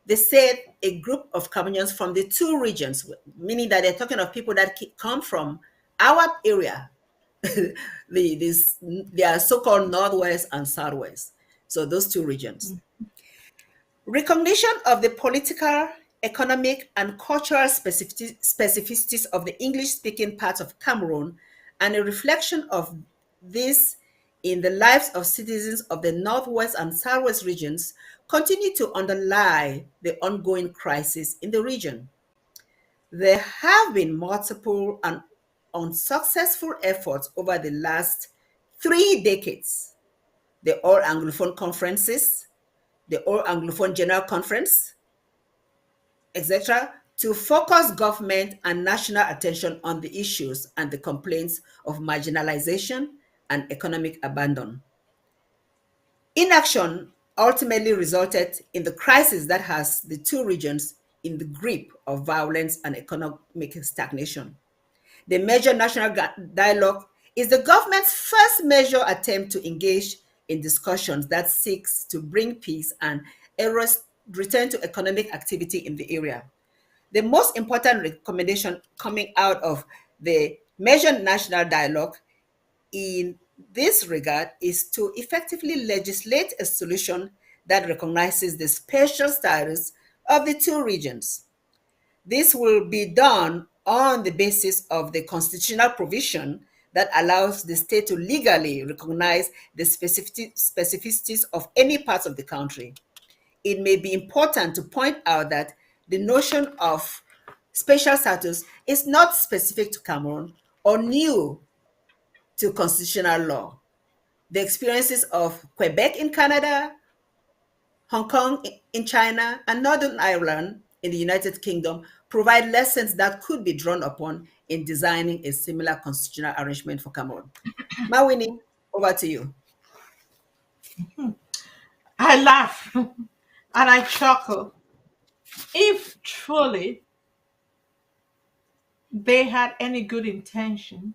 They said a group of Cameroonians from the two regions, meaning that they're talking of people that come from our area, they are so-called Northwest and Southwest. So those two regions. Recognition of the political, economic, and cultural specificities of the English-speaking parts of Cameroon, and a reflection of this in the lives of citizens of the Northwest and Southwest regions continue to underlie the ongoing crisis in the region. There have been multiple and unsuccessful efforts over the last 3 decades. The All Anglophone Conferences, the All Anglophone General Conference, etc., to focus government and national attention on the issues and the complaints of marginalization and economic abandon. Inaction ultimately resulted in the crisis that has the two regions in the grip of violence and economic stagnation. The major national dialogue is the government's first major attempt to engage in discussions that seeks to bring peace and a return to economic activity in the area. The most important recommendation coming out of the major national dialogue in this regard is to effectively legislate a solution that recognizes the special status of the two regions. This will be done on the basis of the constitutional provision that allows the state to legally recognize the specificities of any part of the country. it may be important to point out that the notion of special status is not specific to Cameroon or new to constitutional law. The experiences of Quebec in Canada, Hong Kong in China, and Northern Ireland in the United Kingdom provide lessons that could be drawn upon in designing a similar constitutional arrangement for Cameroon. Mawini, over to you. I laugh and I chuckle. If truly they had any good intention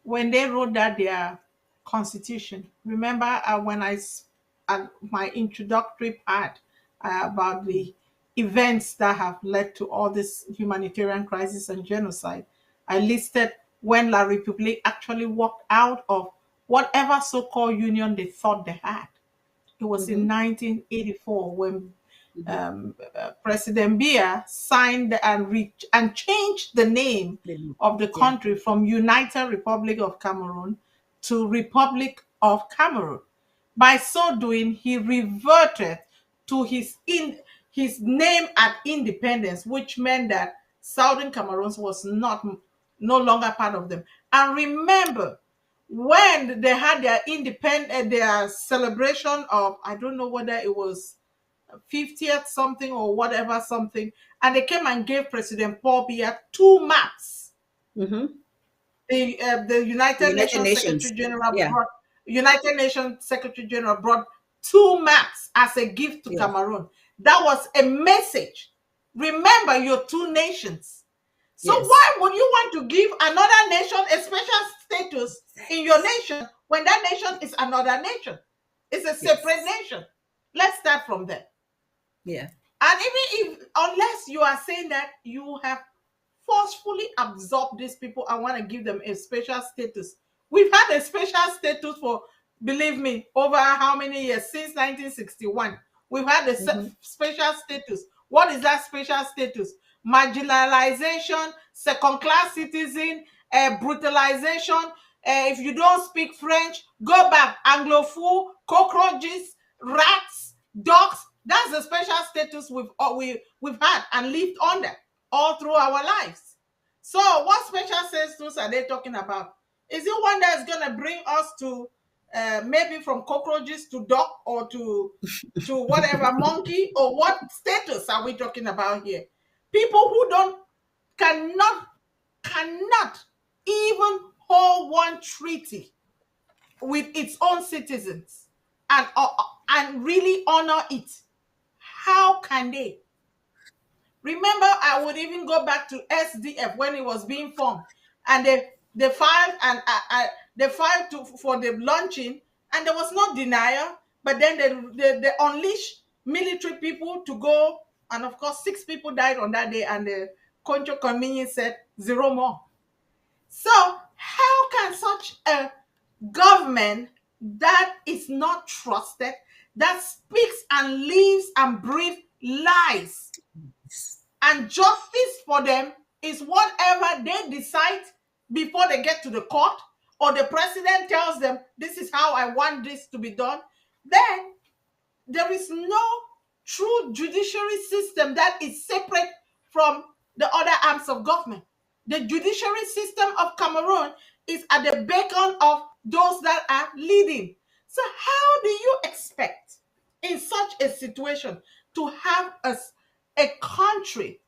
when they wrote that their constitution, remember when my introductory part about the events that have led to all this humanitarian crisis and genocide, I listed when La République actually walked out of whatever so-called union they thought they had. It was in Mhm, 1984 when mhm. President Biya signed and changed the name of the Yeah. country from United Republic of Cameroon to Republic of Cameroon. By so doing, he reverted to his name at independence, which meant that Southern Cameroon was not no longer part of them. And remember, when they had their their celebration of, I don't know whether it was 50th something or whatever something, and they came and gave President Paul Biya two maps. Mhm. The The United United Nations Nations. Secretary General Yeah. brought United Nations Secretary General brought two maps as a gift to Yes. Cameroon. That was a message. Remember your two nations. So Yes. why would you want to give another nation a special status in your nation when that nation is another nation? It's a separate Yes. nation. Let's start from there. Yeah. And even if, unless you are saying that you have forcefully absorbed these people and want to give them a special status, we've had a special status for, believe me, over how many years? Since 1961. We've had a Mhm. special status. What is that special status? Marginalization, second class citizen, brutalization. If you don't speak French, go back. Anglophone, cockroaches, rats, dogs. That's the special status we've had and lived under all through our lives. So, what special status are they talking about? Is it one that's going to bring us to maybe from cockroaches to dog or to whatever monkey, or what status are we talking about here? People who don't cannot cannot even hold one treaty with its own citizens and really honor it. How can they? Remember, I would even go back to SDF when it was being formed, and they filed and they filed for the launching, and there was no denial. But then they unleashed military people to go, and of course, 6 people died on that day, and the Concho Convenience said zero more. So, how can such a government that is not trusted, that speaks and lives and breathes lies, and justice for them is whatever they decide before they get to the court, or the president tells them, this is how I want this to be done, then there is no true judiciary system that is separate from the other arms of government. The judiciary system of Cameroon is at the beacon of those that are leading. So, how do you expect in such a situation to have a country?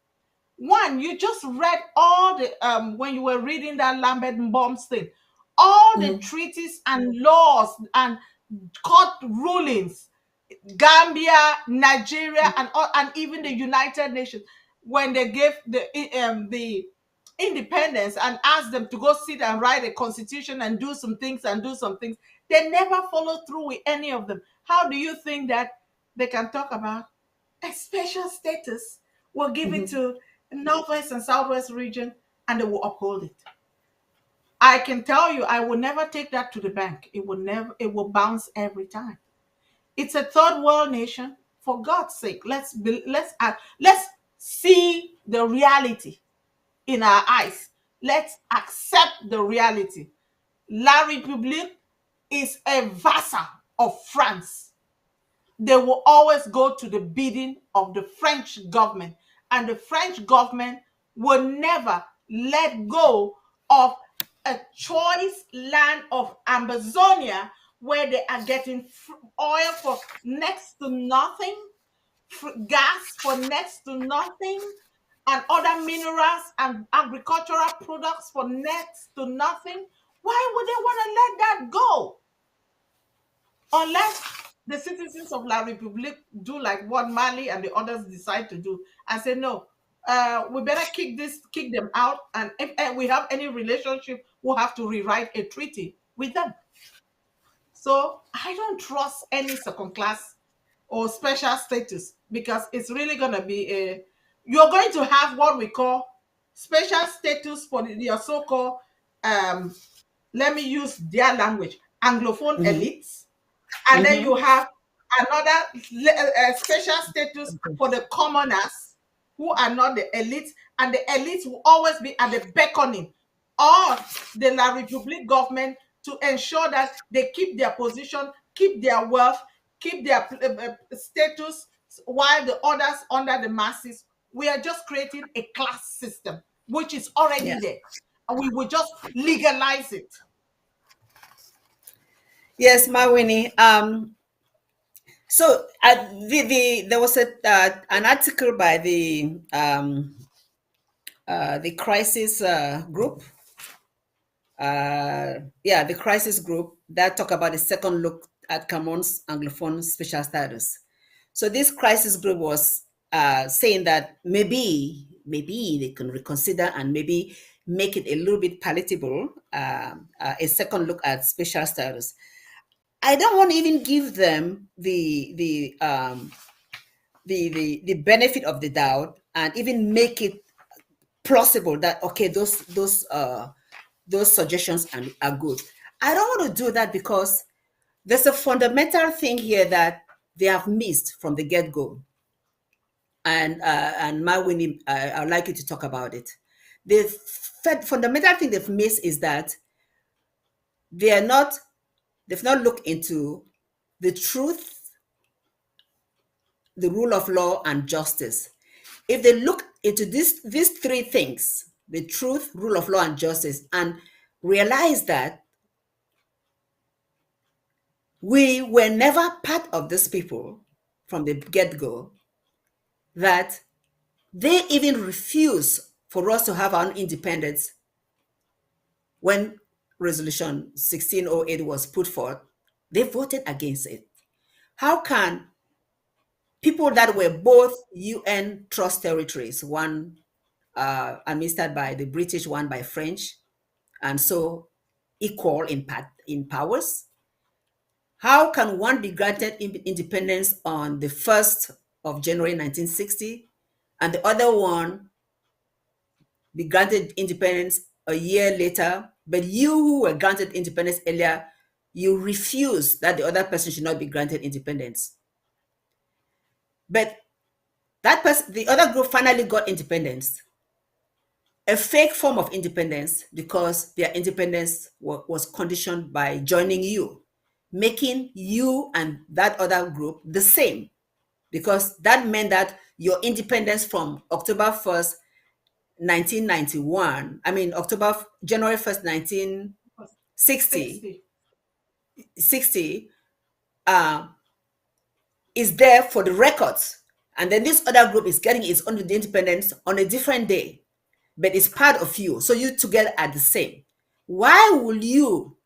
One, you just read all the when you were reading that Lambert Bombs thing, all the Mhm. treaties and laws and court rulings, Gambia, Nigeria, and even the United Nations, when they gave the independence and asked them to go sit and write a constitution and do some things and do some things, they never followed through with any of them. How do you think that they can talk about a special status? Will give it Mhm. to Northwest and Southwest region, and they will uphold it. I can tell you, I will never take that to the bank. It will never. It will bounce every time. It's a third world nation. For God's sake, let's see the reality in our eyes. Let's accept the reality. La République is a vassal of France. they will always go to the bidding of the French government. And the French government will never let go of a choice land of Ambazonia where they are getting oil for next to nothing, gas for next to nothing, and other minerals and agricultural products for next to nothing. Why would they want to let that go? Unless the citizens of La Republique do like what Mali and the others decide to do and say, no, we better kick them out. And if we have any relationship, we'll have to rewrite a treaty with them. So I don't trust any second class or special status, because it's really going to be you're going to have what we call special status for your so-called, um, let me use their language, Anglophone elites. And then you have another special status for the commoners who are not the elites, and the elites will always be at the beckoning of the La Republique government to ensure that they keep their position, keep their wealth, keep their status, while the others under the masses. We are just creating a class system which is already Yeah. there, and we will just legalize it. Yes, Mawini. So there was an article by the crisis group. The crisis group that talk about the second look at Cameroon's Anglophone special status. So this crisis group was saying that maybe they can reconsider and maybe make it a little bit palatable, a second look at special status. I don't want to even give them the benefit of the doubt and even make it plausible that okay, those suggestions are good. I don't want to do that because there's a fundamental thing here that they have missed from the get-go. And Mawini, I'd like you to talk about it. The fundamental thing they've missed is that they've not looked into the truth, the rule of law, and justice. If they look into these three things, the truth, rule of law, and justice, and realize that we were never part of these people from the get-go, that they even refuse for us to have our own independence when Resolution 1608 was put forth, they voted against it. How can people that were both UN trust territories, one administered by the British, one by French, and so equal in powers, how can one be granted independence on the 1st of January 1960 and the other one be granted independence a year later, but you who were granted independence earlier, you refuse that the other person should not be granted independence? But that person, the other group, finally got independence, a fake form of independence, because their independence was conditioned by joining you, making you and that other group the same, because that meant that your independence from October 1st, 1991, January 1st, 1960, 60. is there for the records. And then this other group is getting its own independence on a different day, but it's part of you. So you together are the same. Why will you,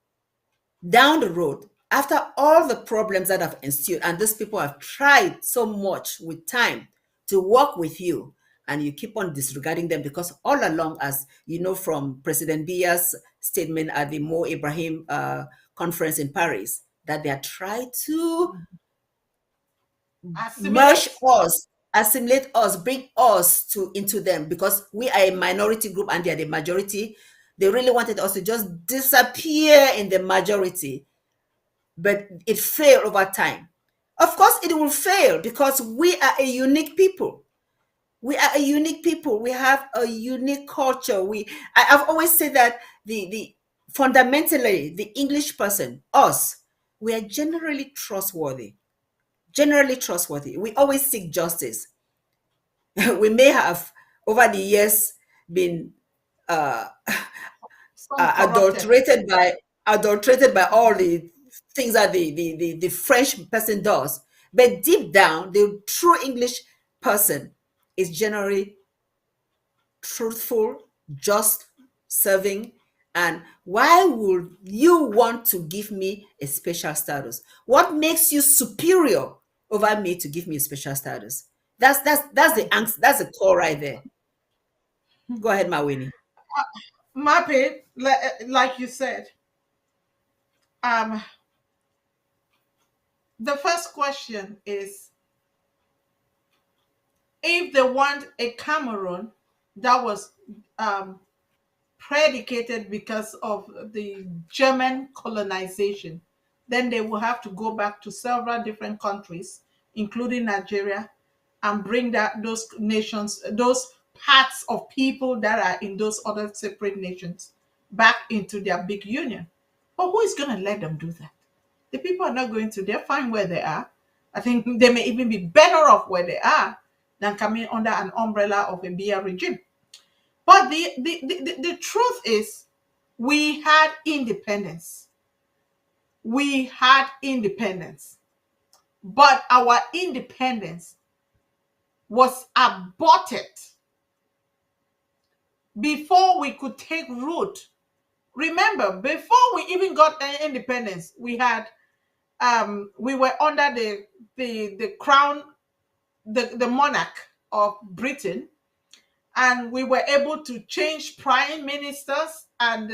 down the road, after all the problems that have ensued, and these people have tried so much with time to work with you, and you keep on disregarding them? Because all along, as you know from President Biya's statement at the Mo Ibrahim conference in Paris, that they are trying to merge us, assimilate us, bring us into them, because we are a minority group and they are the majority. They really wanted us to just disappear in the majority, but it failed over time. Of course, it will fail because we are a unique people. We are a unique people. We have a unique culture. I've always said that the fundamentally, the English person, us, we are generally trustworthy. generally trustworthy. We always seek justice. We may have over the years been uh, Some corrupted. adulterated by all the things that the French person does. But deep down, the true English person is generally truthful, just, serving. And why would you want to give me a special status? What makes you superior over me to give me a special status? That's the Thank you. angst. That's the core right there. Go ahead, Mawini. Mappy, like you said, um, the first question is, if they want a Cameroon that was um, predicated because of the German colonization, then they will have to go back to several different countries, including Nigeria, and bring those nations, those parts of people that are in those other separate nations back into their big union. But who is going to let them do that? The people are not going to. They're fine where they are. I think they may even be better off where they are than coming under an umbrella of a BR regime. But the truth is, we had independence. We had independence. But our independence was aborted before we could take root. Remember, before we even got independence, we were under the crown, the monarch of Britain, and we were able to change prime ministers, and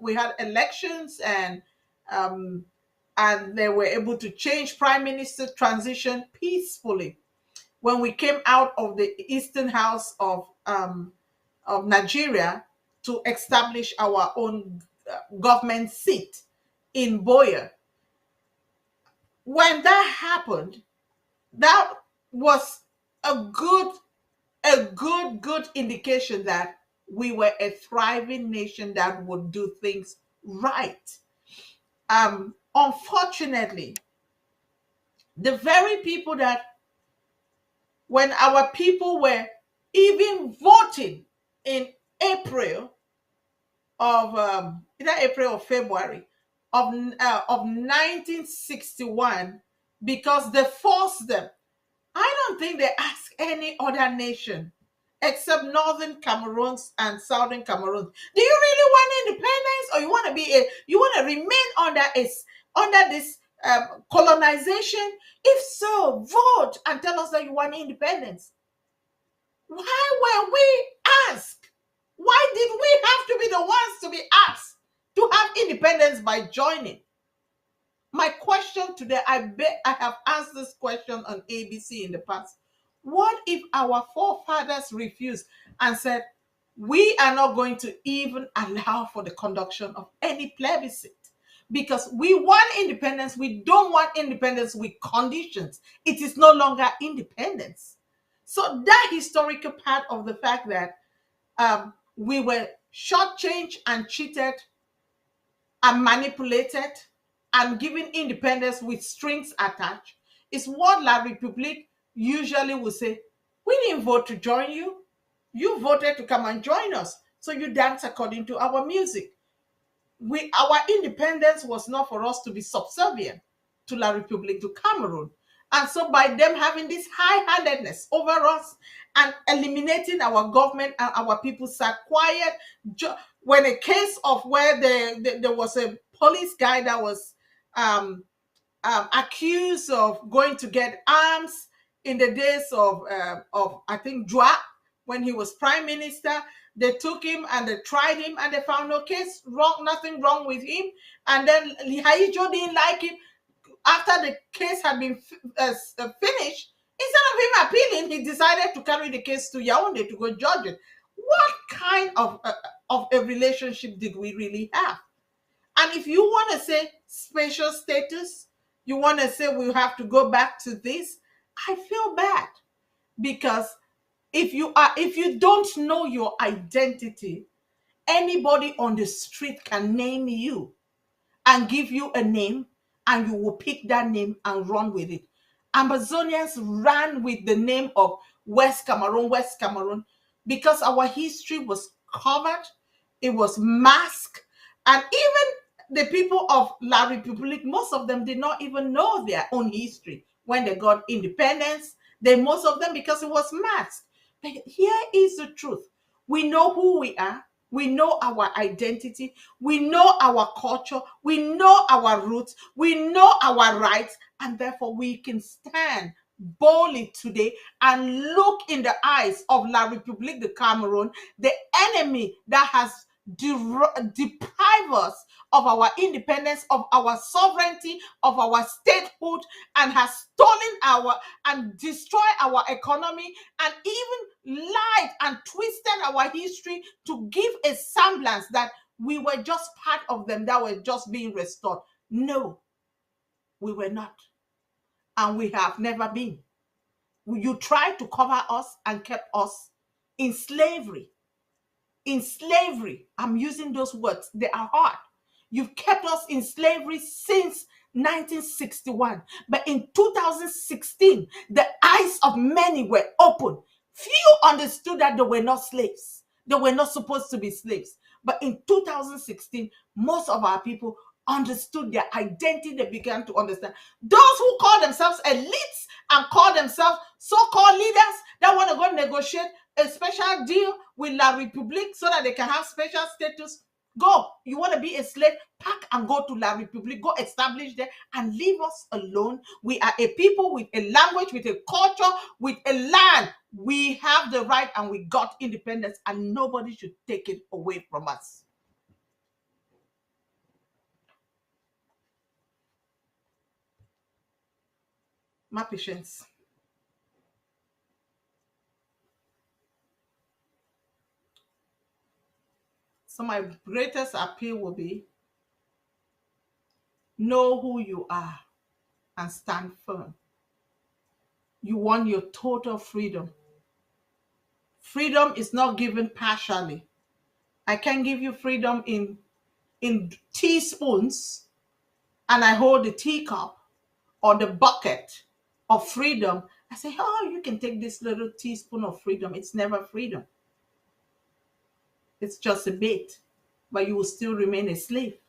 we had elections, um, and they were able to change prime minister transition peacefully. When we came out of the Eastern House of Nigeria to establish our own government seat in Boya, when that happened, that was a good indication that we were a thriving nation that would do things right. Unfortunately, the very people that, when our people were even voting in April of either April or February of 1961, because they forced them. I don't think they ask any other nation except Northern Cameroons and Southern Cameroons. Do you really want independence, or you want to remain under this colonization? If so, vote and tell us that you want independence. Why were we asked? Why did we have to be the ones to be asked to have independence by joining? My question today, I bet I have asked this question on ABC in the past. What if our forefathers refused and said, we are not going to even allow for the conduction of any plebiscite? Because we want independence, we don't want independence with conditions. It is no longer independence. So that historical part of the fact that we were shortchanged and cheated and manipulated and given independence with strings attached is what La République usually will say. We didn't vote to join you. You voted to come and join us. So you dance according to our music. Our independence was not for us to be subservient to La République du Cameroon. And so by them having this high-handedness over us and eliminating our government, and our people sat quiet, when a case of where there was a police guy that was accused of going to get arms in the days of I think Joa, when he was prime minister. They took him and they tried him and they found no case wrong, nothing wrong with him. And then Haijo didn't like him. After the case had been finished, instead of him appealing, he decided to carry the case to Yaoundé to go judge it. What kind of a relationship did we really have? And if you want to say spatial status, you want to say we have to go back to this, I feel bad, because if you don't know your identity, anybody on the street can name you and give you a name, and you will pick that name and run with it. Ambazonians ran with the name of West Cameroon, because our history was covered, it was masked, and even the people of La République, most of them did not even know their own history when they got independence. Most of them, because it was masked. But here is the truth. We know who we are. We know our identity. We know our culture. We know our roots. We know our rights. And therefore, we can stand boldly today and look in the eyes of La République de Cameroon, the enemy that has deprived us of our independence, of our sovereignty, of our statehood, and has stolen our and destroyed our economy, and even lied and twisted our history to give a semblance that we were just part of them that were just being restored. No, we were not. And we have never been. You tried to cover us and kept us in slavery. In slavery, I'm using those words, they are hard. You've kept us in slavery since 1961. But in 2016, the eyes of many were opened. Few understood that they were not slaves. They were not supposed to be slaves. But in 2016, most of our people understood their identity. They began to understand. Those who call themselves elites and call themselves so-called leaders that want to go negotiate a special deal with La République so that they can have special status. Go. You want to be a slave? Pack and go to La République. Go establish there and leave us alone. We are a people with a language, with a culture, with a land. We have the right and we got independence, and nobody should take it away from us. My patience. So my greatest appeal will be, know who you are and stand firm. You want your total freedom. Freedom is not given partially. I can give you freedom in teaspoons, and I hold the teacup or the bucket of freedom. I say, oh, you can take this little teaspoon of freedom. It's never freedom. It's just a bit, but you will still remain a slave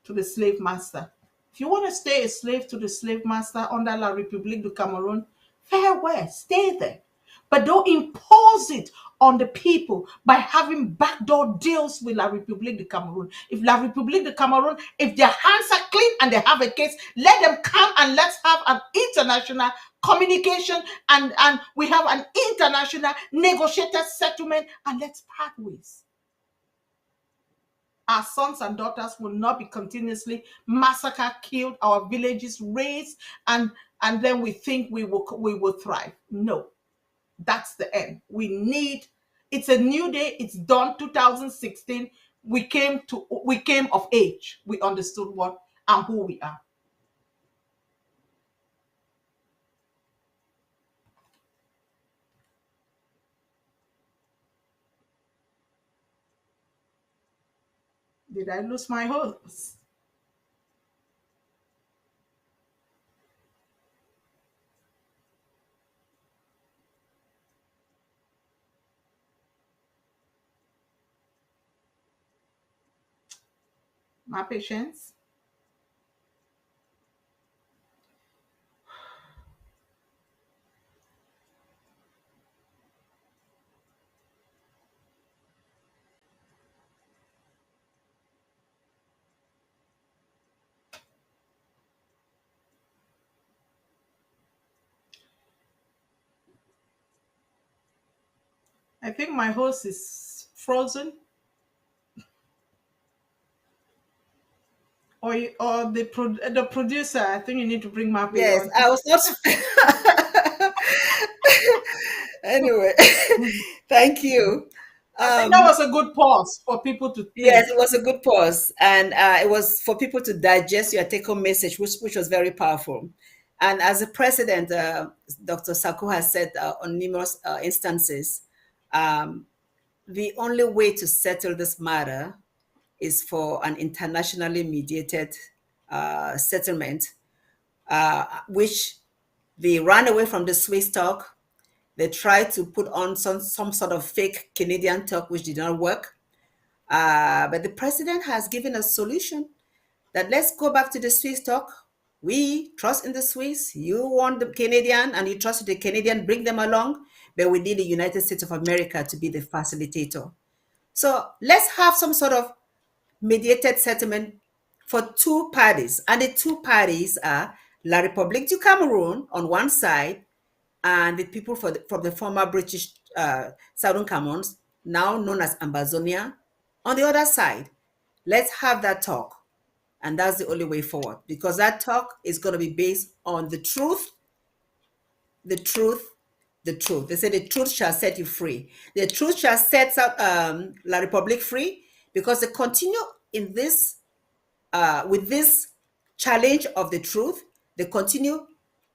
to the slave master. If you want to stay a slave to the slave master under La République du Cameroun, farewell, stay there. But don't impose it on the people by having backdoor deals with La République du Cameroun. If La République du Cameroun, if their hands are clean and they have a case, let them come and let's have an international communication, and we have an international negotiated settlement, and let's part ways. Our sons and daughters will not be continuously massacred, killed, our villages razed, and then we think we will thrive. No, that's the end. It's a new day. It's done. 2016. We came of age. We understood what and who we are. Did I lose my horse? My patience. I think my horse is frozen. Or the producer. I think you need to bring Mappy Yes, on. I was not. Anyway, thank you. I think that was a good pause for people to Yes, think. it was a good pause, and it was for people to digest your take-home message, which was very powerful. And as the president, Dr. Sako has said on numerous instances, the only way to settle this matter is for an internationally mediated settlement, which They ran away from the Swiss talk. They tried to put on some sort of fake Canadian talk, which did not work. But the president has given a solution that let's go back to the Swiss talk. We trust in the Swiss. You want the Canadian and you trust the Canadian, bring them along. But we need the United States of America to be the facilitator. So let's have some sort of mediated settlement for two parties. And the two parties are La République du Cameroon on one side and the people from the former British Southern Commons, now known as Ambazonia, on the other side. Let's have that talk. And that's the only way forward because that talk is going to be based on the truth, the truth, the truth. They say the truth shall set you free. The truth shall set La Republic free because they continue in this with this challenge of the truth. They continue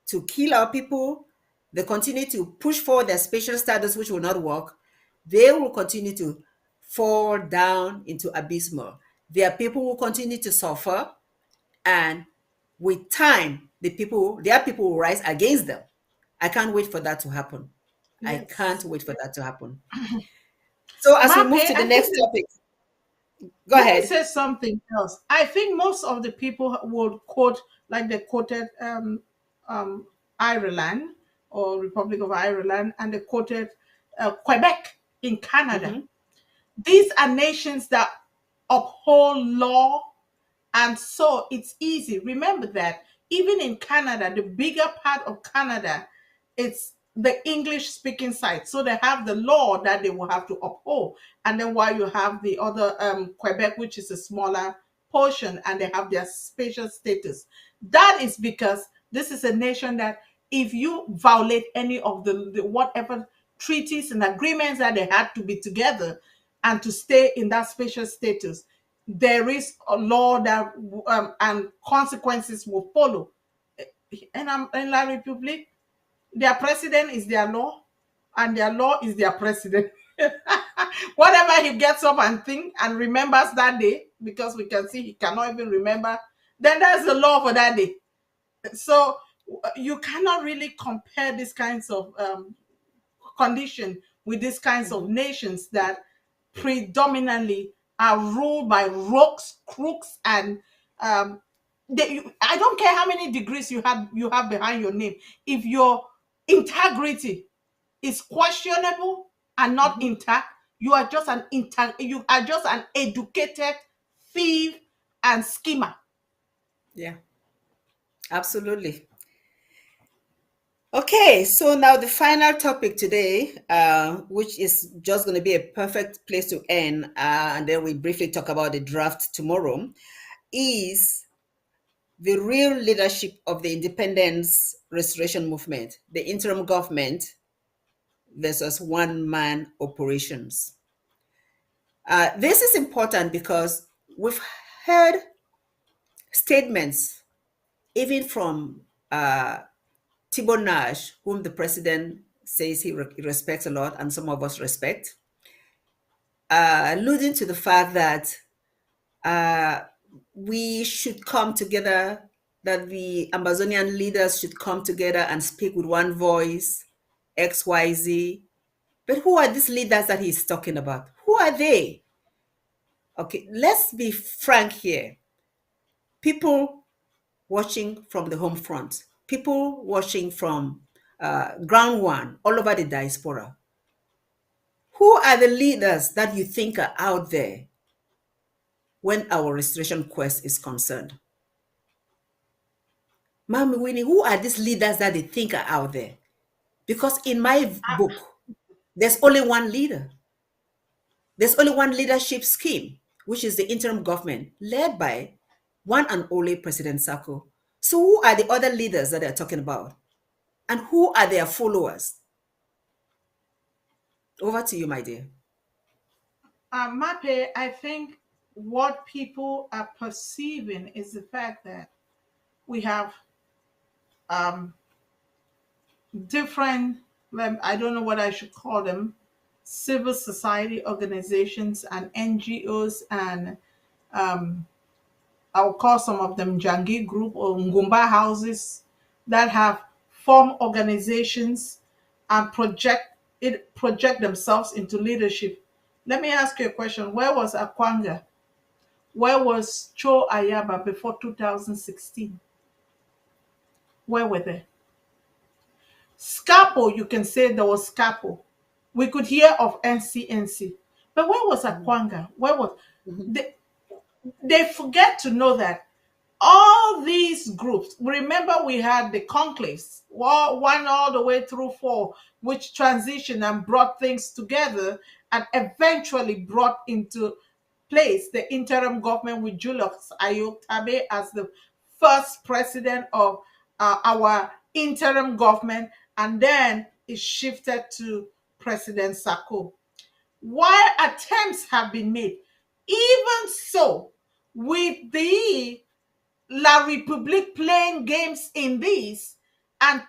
to kill our people. They continue to push forward their special status, which will not work. They will continue to fall down into abysmal. Their people will continue to suffer, and with time, their people will rise against them. I can't wait for that to happen. I can't Yes. wait for that to happen. So as we move Mape, to the I think next topic, go let me ahead. say something else. I think most of the people would quote, like they quoted Ireland or Republic of Ireland, and they quoted Quebec in Canada. Mhm. These are nations that uphold law, and so it's easy. Remember that even in Canada, the bigger part of Canada, it's the English speaking side. So they have the law that they will have to uphold. And then while you have the other Quebec, which is a smaller portion, and they have their special status. That is because this is a nation that if you violate any of the whatever treaties and agreements that they had to be together and to stay in that special status, there is a law that and consequences will follow. And I'm in La Republic, their president is their law, and their law is their president. Whatever he gets up and think and remembers that day, because we can see he cannot even remember, then that's the law for that day. So you cannot really compare these kinds of condition with these kinds of Mhm. nations that predominantly are ruled by rooks, crooks, and I don't care how many degrees you have behind your name. If your integrity is questionable and not Mhm. intact, you are just an educated thief and schemer. Yeah, absolutely. Okay, so now the final topic today, which is just going to be a perfect place to end, and then we briefly talk about the draft tomorrow, is the real leadership of the independence restoration movement, the interim government versus one man operations. This is important because we've heard statements, even from Thibault Nash, whom the president says he respects a lot, and some of us respect, alluding to the fact that uh, we should come together, that the Ambazonian leaders should come together and speak with one voice, XYZ. But who are these leaders that he's talking about? Who are they? Okay, let's be frank here. People watching from the home front, people watching from ground one, all over the diaspora. Who are the leaders that you think are out there when our restoration quest is concerned? Mami Winnie, who are these leaders that they think are out there? Because in my book, there's only one leader. There's only one leadership scheme, which is the interim government led by one and only President Sako. So who are the other leaders that they're talking about? And who are their followers? Over to you, my dear. Mape, I think what people are perceiving is the fact that we have um, different, I don't know what I should call them, civil society organizations and NGOs, and um, I'll call some of them Jangi Group or Ngumba houses that have form organizations and project themselves into leadership. Let me ask you a question. Where was Akwanga? Where was Cho Ayaba before 2016? Where were they? Scapo, you can say there was Scapo. We could hear of NCNC. But where was Akwanga? Where was they forget to know that all these groups, remember we had the conclaves, one all the way through four, which transitioned and brought things together and eventually brought into place the interim government with Julius Ayotabe as the first president of our interim government, and then it shifted to President Sako. While attempts have been made, even so, with the La République playing games in this and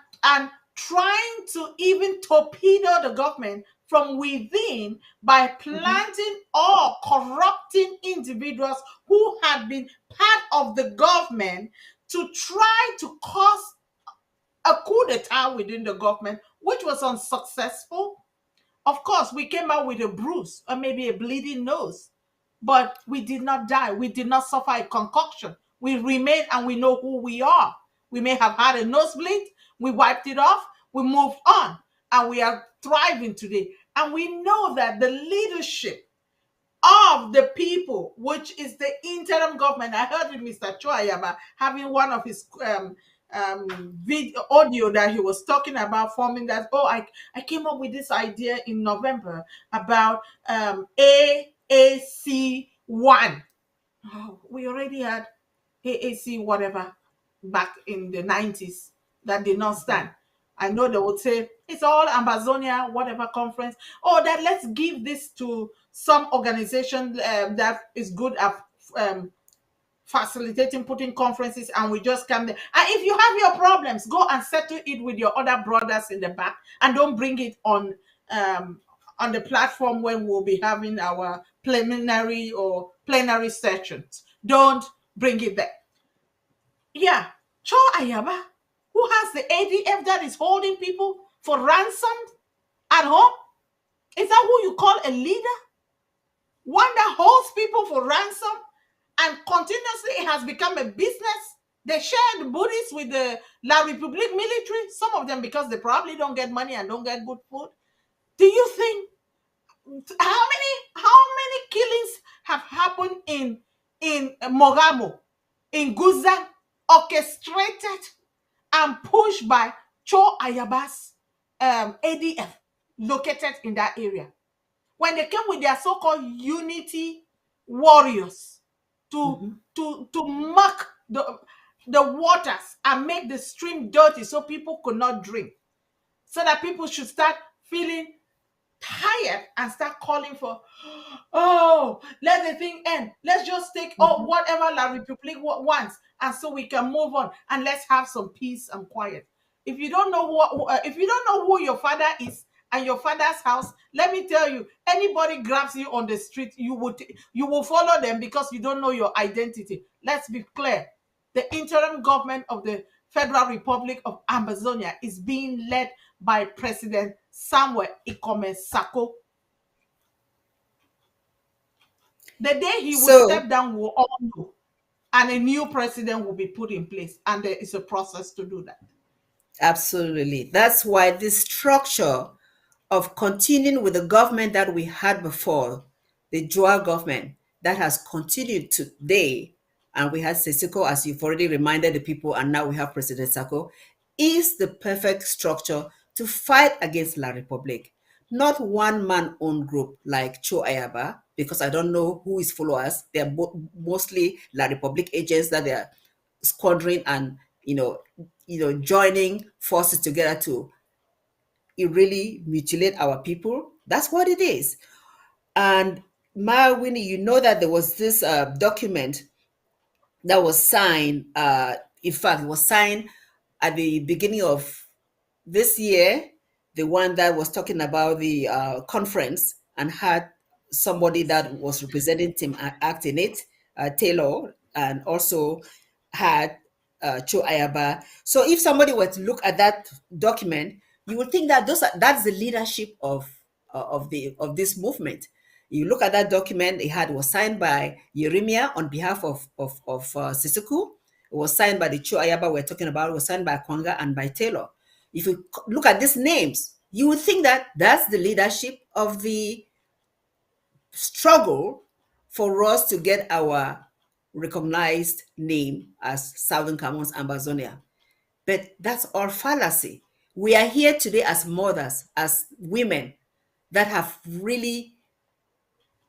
trying to even torpedo the government from within by planting or corrupting individuals who had been part of the government to try to cause a coup d'etat within the government, which was unsuccessful. Of course, we came out with a bruise or maybe a bleeding nose, but we did not die. We did not suffer a concoction. We remain and we know who we are. We may have had a nosebleed, we wiped it off, we moved on, and we are thriving today. And we know that the leadership of the people, which is the interim government. I heard Mr. Choayaba having one of his video audio that he was talking about forming that. Oh, I came up with this idea in November about AAC1. Oh, we already had AAC whatever back in the 90s that did not stand. I know they would say it's all Ambazonia, whatever conference. Oh, that let's give this to some organization that is good at facilitating, putting conferences, and we just come there. And if you have your problems, go and settle it with your other brothers in the back, and don't bring it on the platform when we'll be having our preliminary or plenary sessions. Don't bring it there. Yeah, Cho Ayaba, who has the ADF that is holding people for ransom at home? Is that who you call a leader? One that holds people for ransom and continuously it has become a business? They share the booties with the La République military, some of them because they probably don't get money and don't get good food. Do you think how many killings have happened in Mogamo, in Guzan, orchestrated and pushed by Cho Ayaba's ADF located in that area? When they came with their so-called unity warriors to mark the waters and make the stream dirty so people could not drink, so that people should start feeling tired and start calling for, oh, let the thing end. Let's just take whatever La République wants, and so we can move on and let's have some peace and quiet. If you don't know if you don't know who your father is and your father's house, let me tell you, anybody grabs you on the street, you will follow them because you don't know your identity. Let's be clear. The interim government of the Federal Republic of Ambazonia is being led by President Samuel Ikome Sako. The day he will step down, we'll all know, and a new president will be put in place, and there is a process to do that. Absolutely. That's why this structure of continuing with the government that we had before, the Joa government that has continued today, and we had Sesiko, as you've already reminded the people, and now we have President Sako, is the perfect structure to fight against La République. Not one man-owned group like Cho Ayaba, because I don't know who his followers. They're mostly La République agents that they're squandering and joining forces together to really mutilate our people. That's what it is. And Winnie, you know that there was this document that was signed. In fact, it was signed at the beginning of this year, the one that was talking about the conference and had somebody that was representing Team Act in it, Taylor, and also had Cho Ayaba. So if somebody were to look at that document, you would think that that's the leadership of this movement. You look at that document; it was signed by Yeremia on behalf of Sisuku. It was signed by the Cho Ayaba we're talking about. It was signed by Kwanga and by Taylor. If you look at these names, you would think that that's the leadership of the struggle for us to get our recognized name as Southern Cameroon's Ambazonia. But that's all fallacy. We are here today as mothers, as women that have really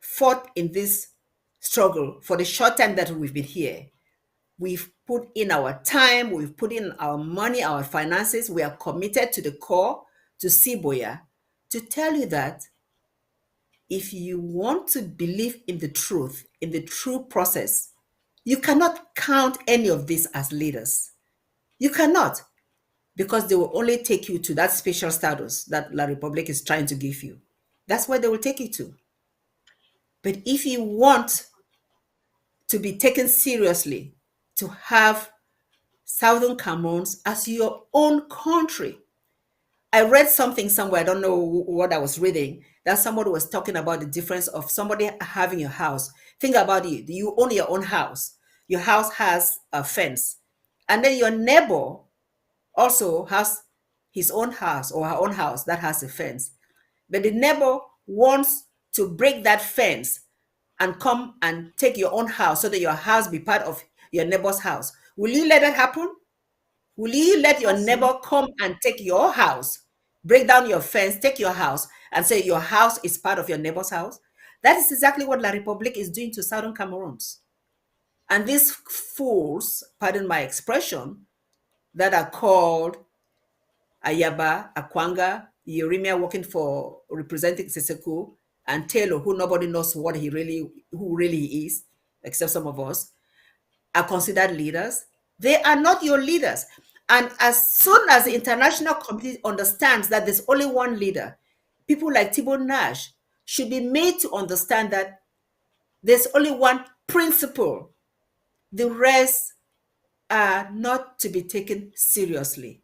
fought in this struggle for the short time that we've been here. We've put in our time, we've put in our money, our finances. We are committed to the core, to Siboya, to tell you that if you want to believe in the truth, in the true process, you cannot count any of this as leaders. You cannot, because they will only take you to that special status that La Republic is trying to give you. That's where they will take you to. But if you want to be taken seriously, to have Southern Cameroons as your own country, I read something somewhere, I don't know what I was reading, that somebody was talking about the difference of somebody having a house. Think about it. You own your own house. Your house has a fence. And then your neighbor also has his own house or her own house that has a fence. But the neighbor wants to break that fence and come and take your own house so that your house be part of your neighbor's house. Will you let that happen? Will you let your Possible. neighbor come and take your house, break down your fence, take your house, and say your house is part of your neighbor's house? That is exactly what La Republique is doing to Southern Cameroons. And these fools, pardon my expression, that are called Ayaba, Akwanga, Yeremia working for representing Siseko, and Taylor, who nobody knows who really he is, except some of us, are considered leaders. They are not your leaders. And as soon as the international community understands that there's only one leader, people like Thibault Nash should be made to understand that there's only one principle. The rest are not to be taken seriously.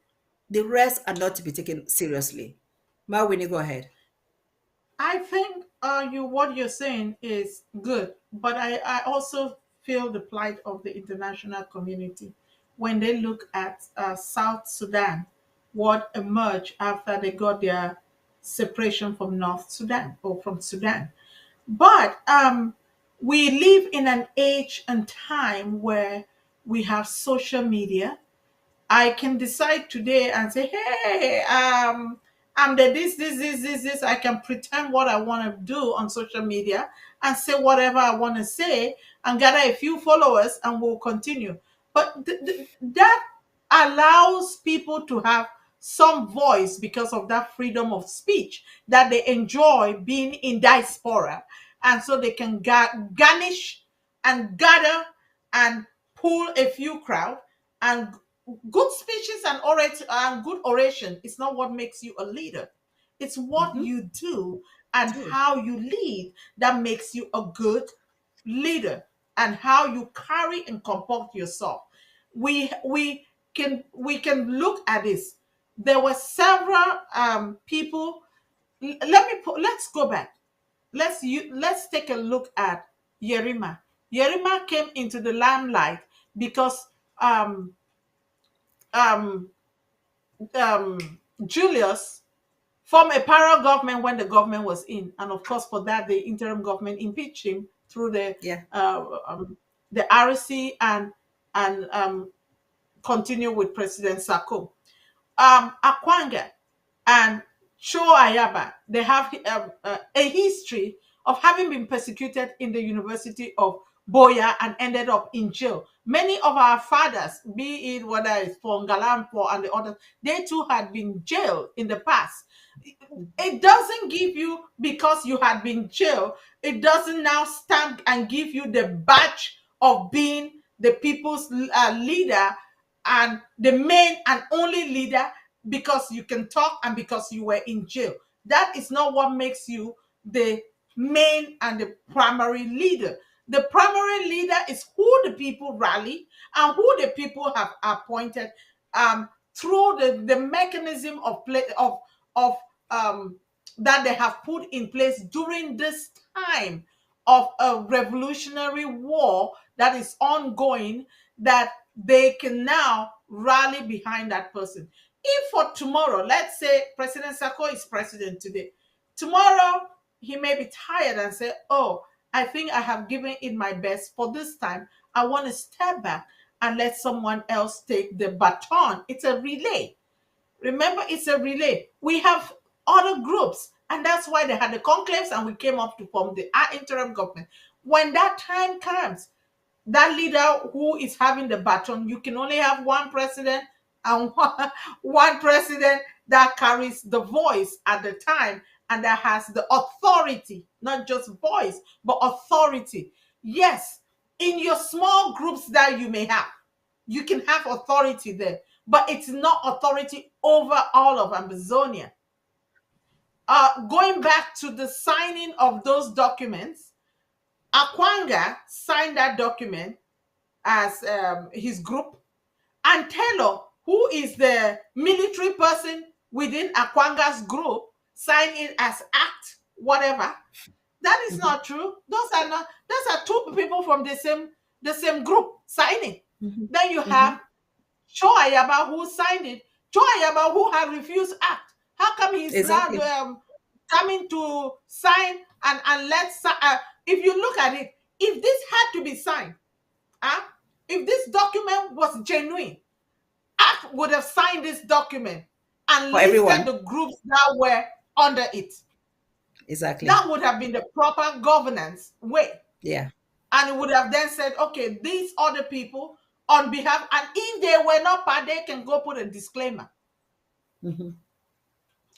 The rest are not to be taken seriously. Mawini, go ahead. I think what you're saying is good, but I also feel the plight of the international community when they look at South Sudan, what emerged after they got their separation from North Sudan or from Sudan. But we live in an age and time where we have social media. I can decide today and say, hey, I'm the this. I can pretend what I want to do on social media and say whatever I want to say and gather a few followers and we'll continue. But that allows people to have some voice because of that freedom of speech that they enjoy being in diaspora. And so they can garnish and gather and pull a few crowd and good speeches and good oration is not what makes you a leader. It's what Mhm. you do and True. how you lead that makes you a good leader and how you carry and comport yourself. We can look at this. There were several people. Let's go back. Let's take a look at Yerima. Yerima came into the limelight because um, um, Julius formed a parallel government when the government was in, and of course, for that, the interim government impeached him through Yeah. the RC and continue with President Sako. Akwanga and Cho Ayaba, they have a history of having been persecuted in the University of Boya and ended up in jail. Many of our fathers, be it whether it's for Ngalampo and the others, they too had been jailed in the past. It doesn't give you, because you had been jailed, it doesn't now stamp and give you the badge of being the people's leader and the main and only leader because you can talk and because you were in jail. That is not what makes you the main and the primary leader. The primary leader is who the people rally and who the people have appointed through the mechanism of play of um, that they have put in place during this time of a revolutionary war that is ongoing, that they can now rally behind that person. If for tomorrow, let's say President Sako is president today, tomorrow he may be tired and say, oh, I think I have given it my best for this time. I want to step back and let someone else take the baton. It's a relay. Remember, it's a relay. We have other groups, and that's why they had the conclaves and we came up to form the interim government. When that time comes, that leader who is having the baton, you can only have one president and one president that carries the voice at the time and that has the authority, not just voice, but authority. Yes, in your small groups that you may have, you can have authority there, but it's not authority over all of Ambazonia. Going back to the signing of those documents, Akwanga signed that document as his group, and Taylor, who is the military person within Akwanga's group, signed it as act whatever. That is not true. Those are two people from the same group signing. Then you have Choayaba who signed it. Choayaba who had refused act. How come he's Exactly. now coming to sign and if you look at it, if this had to be signed, if this document was genuine, ACT would have signed this document and For listed everyone. the groups that were under it. Exactly. That would have been the proper governance way. Yeah. And it would have then said, okay, these other people on behalf, and if they were not part, they can go put a disclaimer.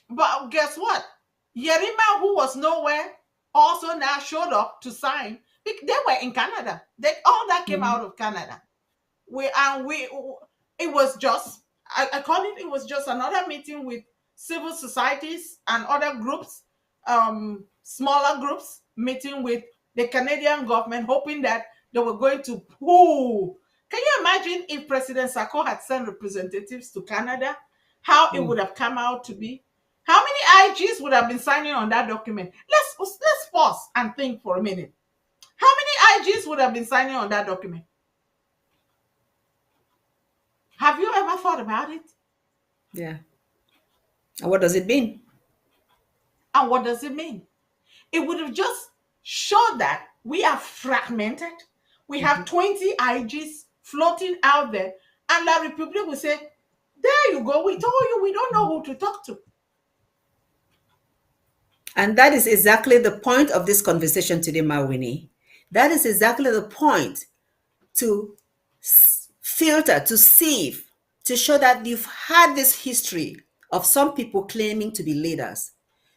But guess what? Yerima, who was nowhere, also now showed up to sign. They were in Canada. All that came out of Canada. It was just, I call it was just another meeting with civil societies and other groups, smaller groups, meeting with the Canadian government, hoping that they were going to pull. Can you imagine if President Sako had sent representatives to Canada, how it would have come out to be? How many IGs would have been signing on that document? Let's pause and think for a minute. How many IGs would have been signing on that document? Have you ever thought about it? Yeah. And what does it mean? And what does it mean? It would have just showed that we are fragmented. We have 20 IGs floating out there. And La Republic will say, there you go. We told you we don't know who to talk to. And that is exactly the point of this conversation today, Mawini. That is exactly the point, to filter, to sieve, to show that you've had this history of some people claiming to be leaders,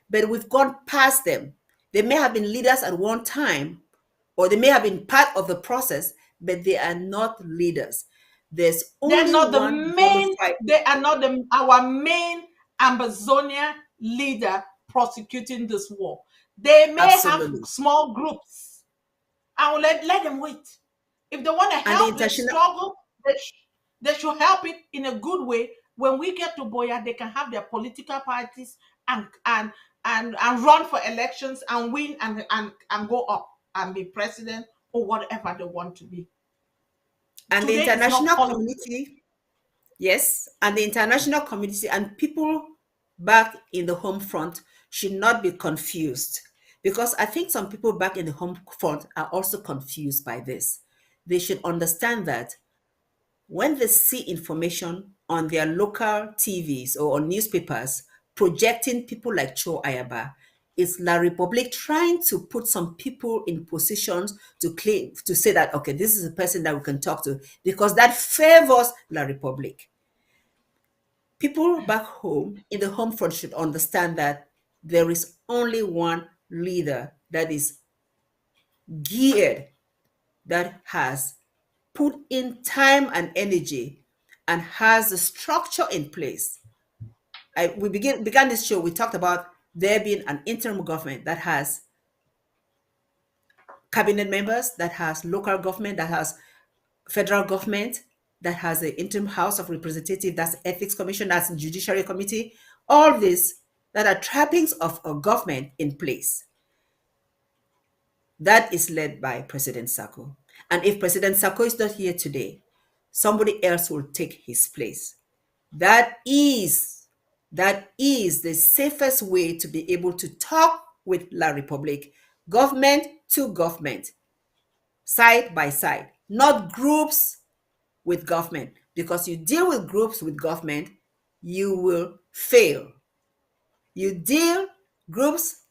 but we've gone past them. They may have been leaders at one time, or they may have been part of the process, but they are not leaders. There's They're only not the one main, bona fide. they are not our main Ambazonia leader prosecuting this war. They may have Absolutely. small groups. I will let them wait. If they want to And the help the international, struggle, they should help it in a good way. When we get to Boya, they can have their political parties and run for elections and win and go up and be president or whatever they want to be. and the Today is not international politics. community, yes, and the international community and people back in the home front should not be confused, because I think some people back in the home front are also confused by this. They should understand that when they see information on their local TVs or on newspapers projecting people like Cho Ayaba, it's La Republic trying to put some people in positions to claim, to say that, okay, this is a person that we can talk to, because that favors La Republic. People back home in the home front should understand that there is only one leader that is geared, that has put in time and energy and has the structure in place. We began this show, we talked about there being an interim government that has cabinet members, that has local government, that has federal government, that has the interim House of Representatives, that's Ethics Commission, that's Judiciary Committee, all this that are trappings of a government in place. That is led by President Sako. And if President Sako is not here today, somebody else will take his place. That is the safest way to be able to talk with La Republique, government to government, side by side, not groups with government. Because you deal with groups with government, you will fail. You deal groups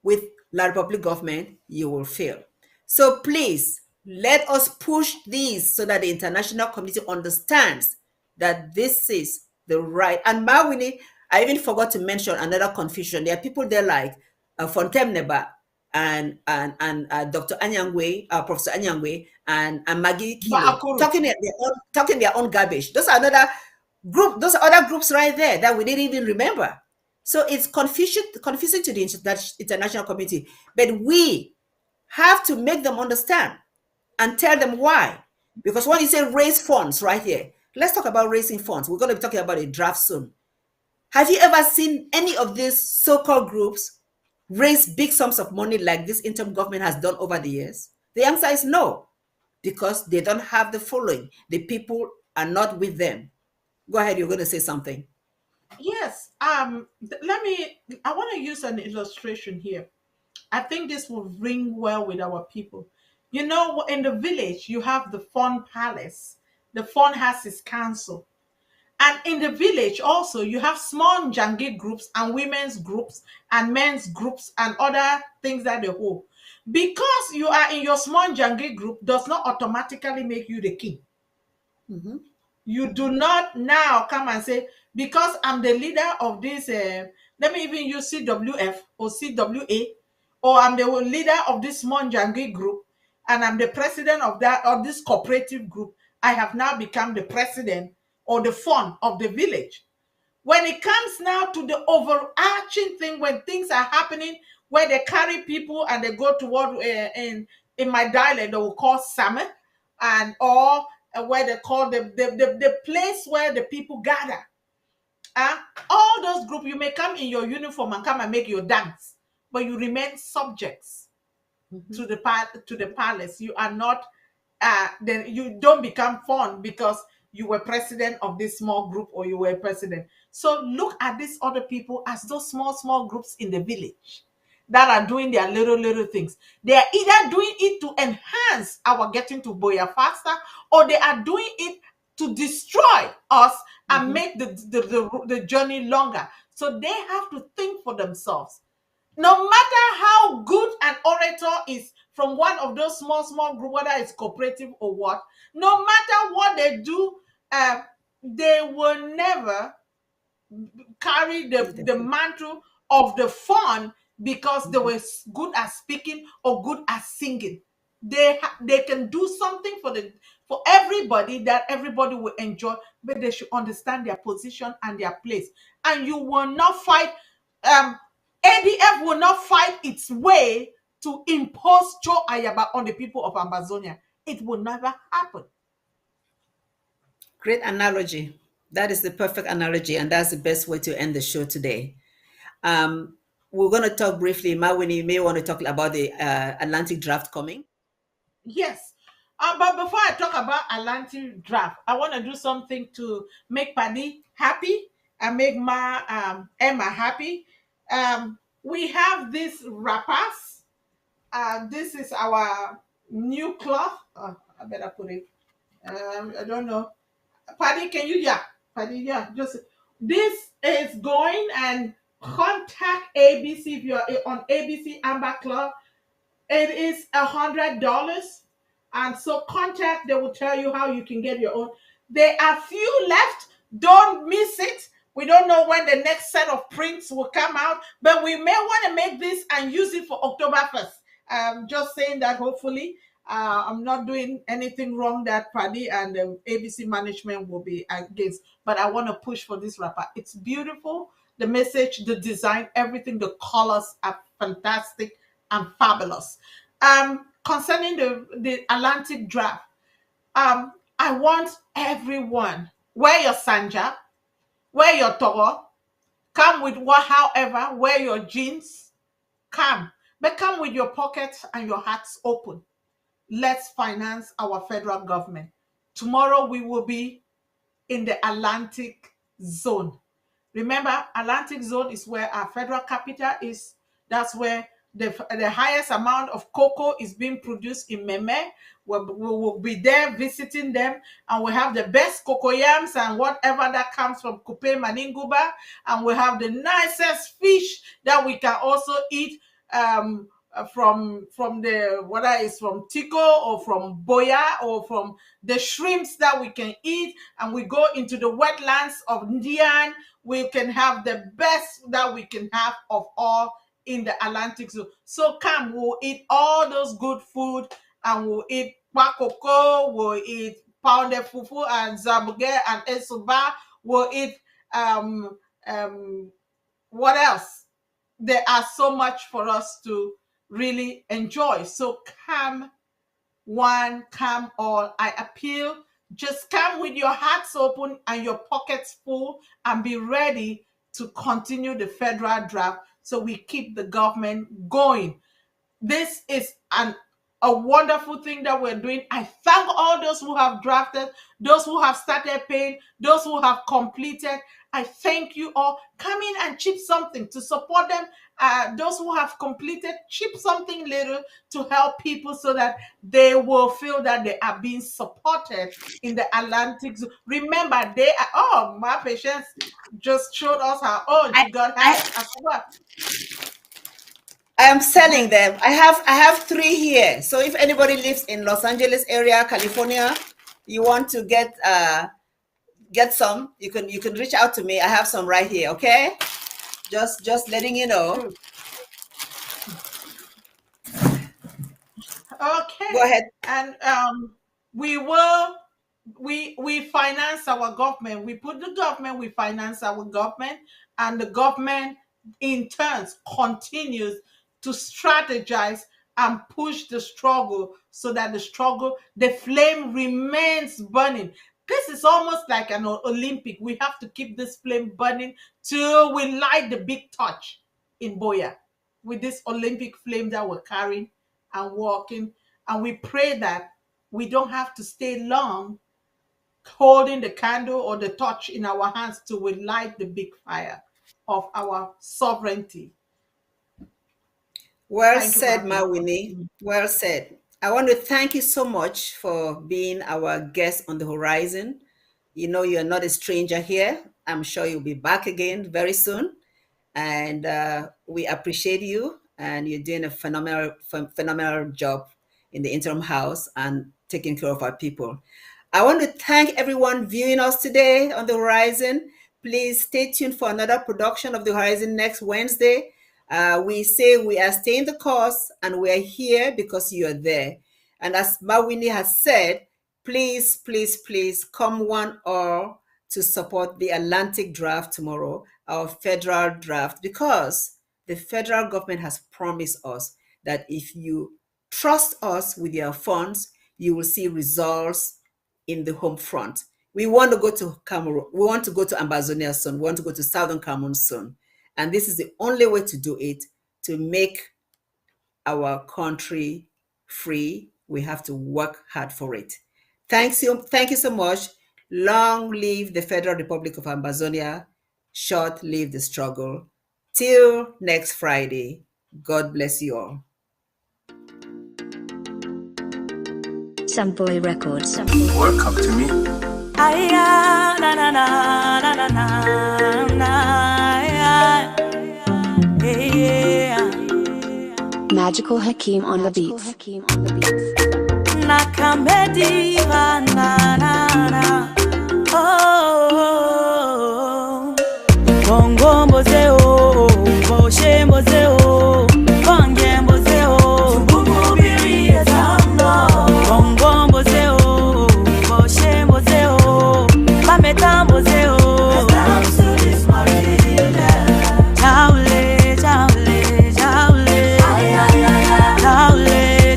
with La Republic government, you will fail. So please, let us push these so that the international community understands that this is the right. And Mawini, I even forgot to mention another confusion. There are people there like Fontem Neba and Dr. Anyangwe, Professor Anyangwe, and Maggie Kilo Baakuru. talking their own garbage. Those are another group. Those are other groups right there that we didn't even remember. So it's confusing to the international community. But we have to make them understand and tell them why. Because when you say raise funds right here, let's talk about raising funds. We're going to be talking about a draft soon. Have you ever seen any of these so-called groups raise big sums of money like this interim government has done over the years? The answer is no, because they don't have the following. The people are not with them. Go ahead, you're going to say something. Yes. I want to use an illustration here. I think this will ring well with our people. You know, in the village, you have the Fun Palace. The Fun has its council. And in the village also, you have small Njangi groups and women's groups and men's groups and other things that they hold. Because you are in your small Njangi group does not automatically make you the king. Mhm. You do not now come and say, because I'm the leader of this, let me even use CWF or CWA, or I'm the leader of this Monjangi group, and I'm the president of that of this cooperative group. I have now become the president or the fund of the village. When it comes now to the overarching thing, when things are happening where they carry people and they go toward in my dialect they will call summer, and or where they call the place where the people gather. All those groups, you may come in your uniform and come and make your dance, but you remain subjects to the palace. You are not then you don't become fun because you were president of this small group or you were president. So look at these other people as those small groups in the village that are doing their little things. They are either doing it to enhance our getting to Boya faster, or they are doing it to destroy us and make the journey longer. So they have to think for themselves. No matter how good an orator is from one of those small group, whether it's cooperative or what, no matter what they do, they will never carry the mantle of the fun because they were good at speaking or good at singing. They can do something for everybody that everybody will enjoy, but they should understand their position and their place. And you will not fight. ADF will not fight its way to impose Joe Ayaba on the people of Ambazonia. It will never happen. Great analogy. That is the perfect analogy, and that's the best way to end the show today. We're going to talk briefly. Mawini, you may want to talk about the Atlantic draft coming. Yes. But before I talk about Atlantic draft, I want to do something to make Paddy happy and make Emma happy. We have these wrappers. This is our new cloth. Oh, I better put it. I don't know. Paddy, can you? Yeah. Paddy, yeah. Just this is going, and contact ABC if you're on ABC Amber Club. It is $100, and so contact. They will tell you how you can get your own. There are few left. Don't miss it. We don't know when the next set of prints will come out, but we may want to make this and use it for October 1st. I'm just saying that hopefully I'm not doing anything wrong that Paddy and the ABC management will be against. But I want to push for this wrapper. It's beautiful. The message, the design, everything, the colors are fantastic and fabulous. Concerning the Atlantic draft, I want everyone, wear your sanja, wear your togo, come with what, however, wear your jeans, come, but come with your pockets and your hearts open. Let's finance our federal government. Tomorrow we will be in the Atlantic zone. Remember, Atlantic zone is where our federal capital is. That's where the highest amount of cocoa is being produced in Meme. We will be there visiting them, and we have the best cocoyams and whatever that comes from Kupe Maninguba, and we have the nicest fish that we can also eat from the, whether it's from Tico or from Boya or from the shrimps that we can eat, and we go into the wetlands of Ndian. We can have the best that we can have of all in the Atlantic Zoo. So come, we'll eat all those good food, and we'll eat pakoko, we'll eat pounded fufu and zabuge and esuba, we'll eat what else? There are so much for us to really enjoy. So come one, come all. I appeal, just come with your hearts open and your pockets full, and be ready to continue the federal draft so we keep the government going. This is a wonderful thing that we're doing. I thank all those who have drafted, those who have started paying, those who have completed. I thank you all. Come in and chip something to support them. Those who have completed, chip something little to help people so that they will feel that they are being supported in the Atlantic Zoo. Remember, they are, oh, my patients just showed us her own. She got hers as well. I am selling them. I have 3 here. So if anybody lives in Los Angeles area, California, you want to get some, you can reach out to me. I have some right here, okay? Just letting you know. Okay. Go ahead. And we finance our government. We put the government, we finance our government, and the government in turns continues to strategize and push the struggle so that the flame remains burning. This is almost like an Olympic. We have to keep this flame burning till we light the big torch in Boya with this Olympic flame that we're carrying and walking. And we pray that we don't have to stay long holding the candle or the torch in our hands till we light the big fire of our sovereignty. Well said, Mawini. Well said. I want to thank you so much for being our guest on the horizon. You know, you're not a stranger here. I'm sure you'll be back again very soon. And we appreciate you, and you're doing a phenomenal job in the interim house and taking care of our people. I want to thank everyone viewing us today on the horizon. Please stay tuned for another production of the horizon next Wednesday. We say we are staying the course, and we are here because you are there. And as Mawini has said, please, please, please come one or to support the Atlantic draft tomorrow, our federal draft, because the federal government has promised us that if you trust us with your funds, you will see results in the home front. We want to go to Cameroon. We want to go to Ambazonia soon. We want to go to Southern Cameroon soon. And this is the only way to do it, to make our country free. We have to work hard for it. Thank you so much. Long live the Federal Republic of Ambazonia. Short live the struggle. Till next Friday. God bless you all. Sample Records. Welcome to me. Magical Hakeem on the beats. Nakamediva na na na. Oh, bongo mbozeo, boshe mbozeo, bange mbozeo, bububiri ezamno. Bongo mbozeo, boshe mbozeo, bameta mbozeo. Jaule, jaule, jaule, jaule,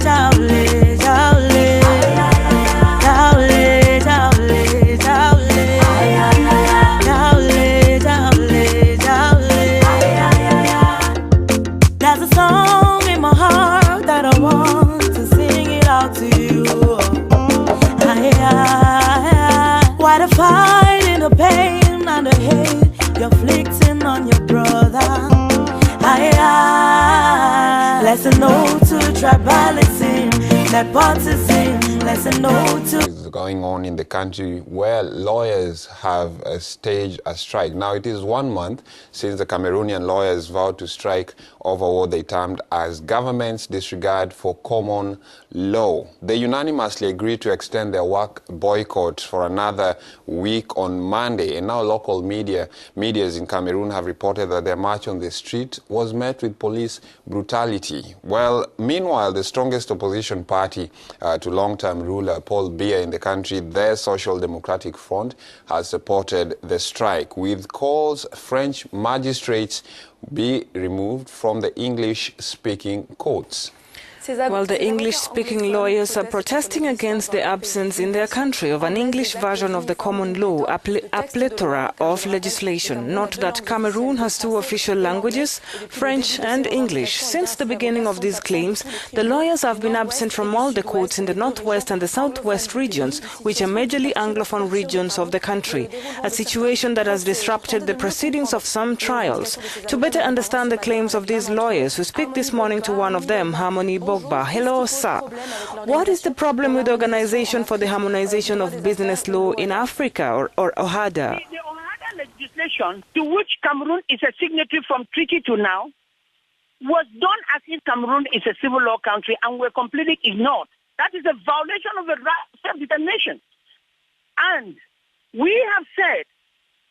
Nepotism, lesson no to. Going on in the country where lawyers have staged a strike. Now, it is 1 month since the Cameroonian lawyers vowed to strike over what they termed as government's disregard for common law. They unanimously agreed to extend their work boycott for another week on Monday, and now local medias in Cameroon have reported that their march on the street was met with police brutality. Well, meanwhile, the strongest opposition party to long-term ruler Paul Biya in the country, their Social Democratic Front, has supported the strike with calls French magistrates be removed from the English-speaking courts. Well, the English-speaking lawyers are protesting against the absence in their country of an English version of the common law, a plethora of legislation. Note that Cameroon has two official languages, French and English. Since the beginning of these claims, the lawyers have been absent from all the courts in the northwest and the southwest regions, which are majorly Anglophone regions of the country, a situation that has disrupted the proceedings of some trials. To better understand the claims of these lawyers, we speak this morning to one of them, Harmony Bogba. Hello, sir. What is the problem with the Organization for the Harmonization of Business Law in Africa, or OHADA? The OHADA legislation, to which Cameroon is a signatory from treaty to now, was done as if Cameroon is a civil law country and were completely ignored. That is a violation of the right of self-determination. And we have said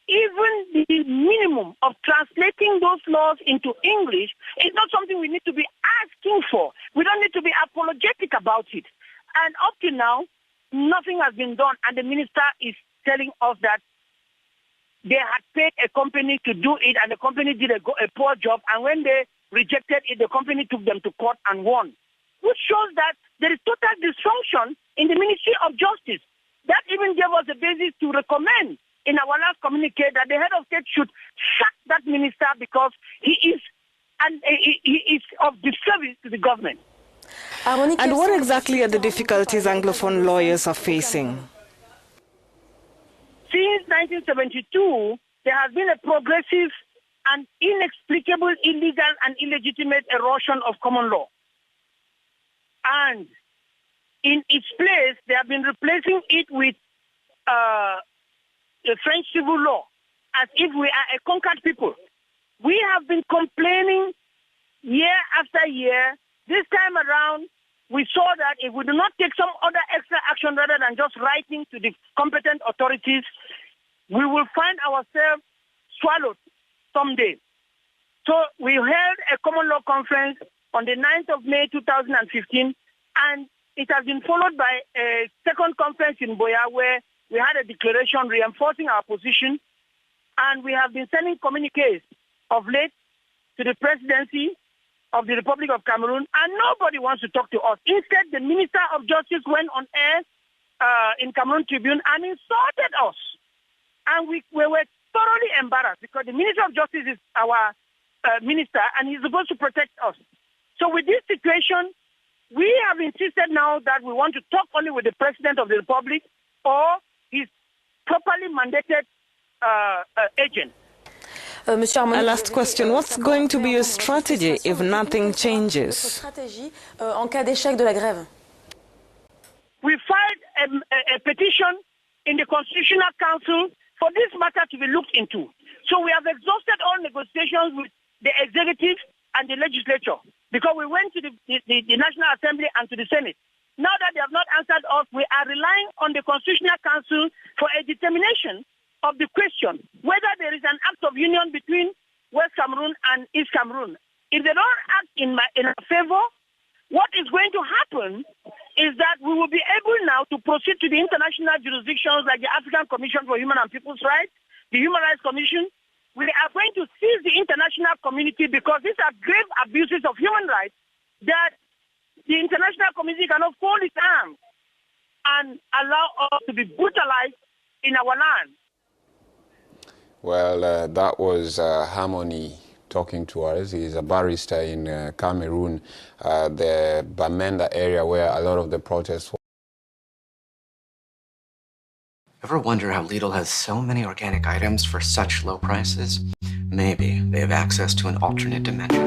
even the minimum of translating those laws into English is not something we need to be asking for. We don't need to be apologetic about it. And up to now, nothing has been done. And the minister is telling us that they had paid a company to do it, and the company did a poor job. And when they rejected it, the company took them to court and won, which shows that there is total dysfunction in the Ministry of Justice. That even gave us a basis to recommend in our last communique that the head of state should sack that minister because he is of disservice to the government. And what exactly are the difficulties Anglophone lawyers are facing? Since 1972, there has been a progressive and inexplicable illegal and illegitimate erosion of common law. And in its place, they have been replacing it with the French civil law, as if we are a conquered people. We have been complaining year after year. This time around, we saw that if we do not take some other extra action rather than just writing to the competent authorities, we will find ourselves swallowed someday. So we held a common law conference on the 9th of May 2015, and it has been followed by a second conference in Boya where we had a declaration reinforcing our position, and we have been sending communiques of late to the presidency of the Republic of Cameroon, and nobody wants to talk to us. Instead, the Minister of Justice went on air in Cameroon Tribune and insulted us. And we were thoroughly embarrassed because the Minister of Justice is our minister, and he's supposed to protect us. So with this situation, we have insisted now that we want to talk only with the President of the Republic or his properly mandated agent. A last question. What's going to be your strategy if nothing changes? We filed a petition in the Constitutional Council for this matter to be looked into. So we have exhausted all negotiations with the executive and the legislature because we went to the National Assembly and to the Senate. Now that they have not answered us, we are relying on the Constitutional Council for a determination of the question whether there is an act of union between West Cameroon and East Cameroon. If they don't act in our favor, what is going to happen is that we will be able now to proceed to the international jurisdictions like the African Commission for Human and People's Rights, the Human Rights Commission. We are going to seize the international community because these are grave abuses of human rights that the international community cannot fold its arms and allow us to be brutalized in our land. Well, that was Harmony talking to us. He's a barrister in Cameroon, the Bamenda area where a lot of the protests were. Ever wonder how Lidl has so many organic items for such low prices? Maybe they have access to an alternate dimension.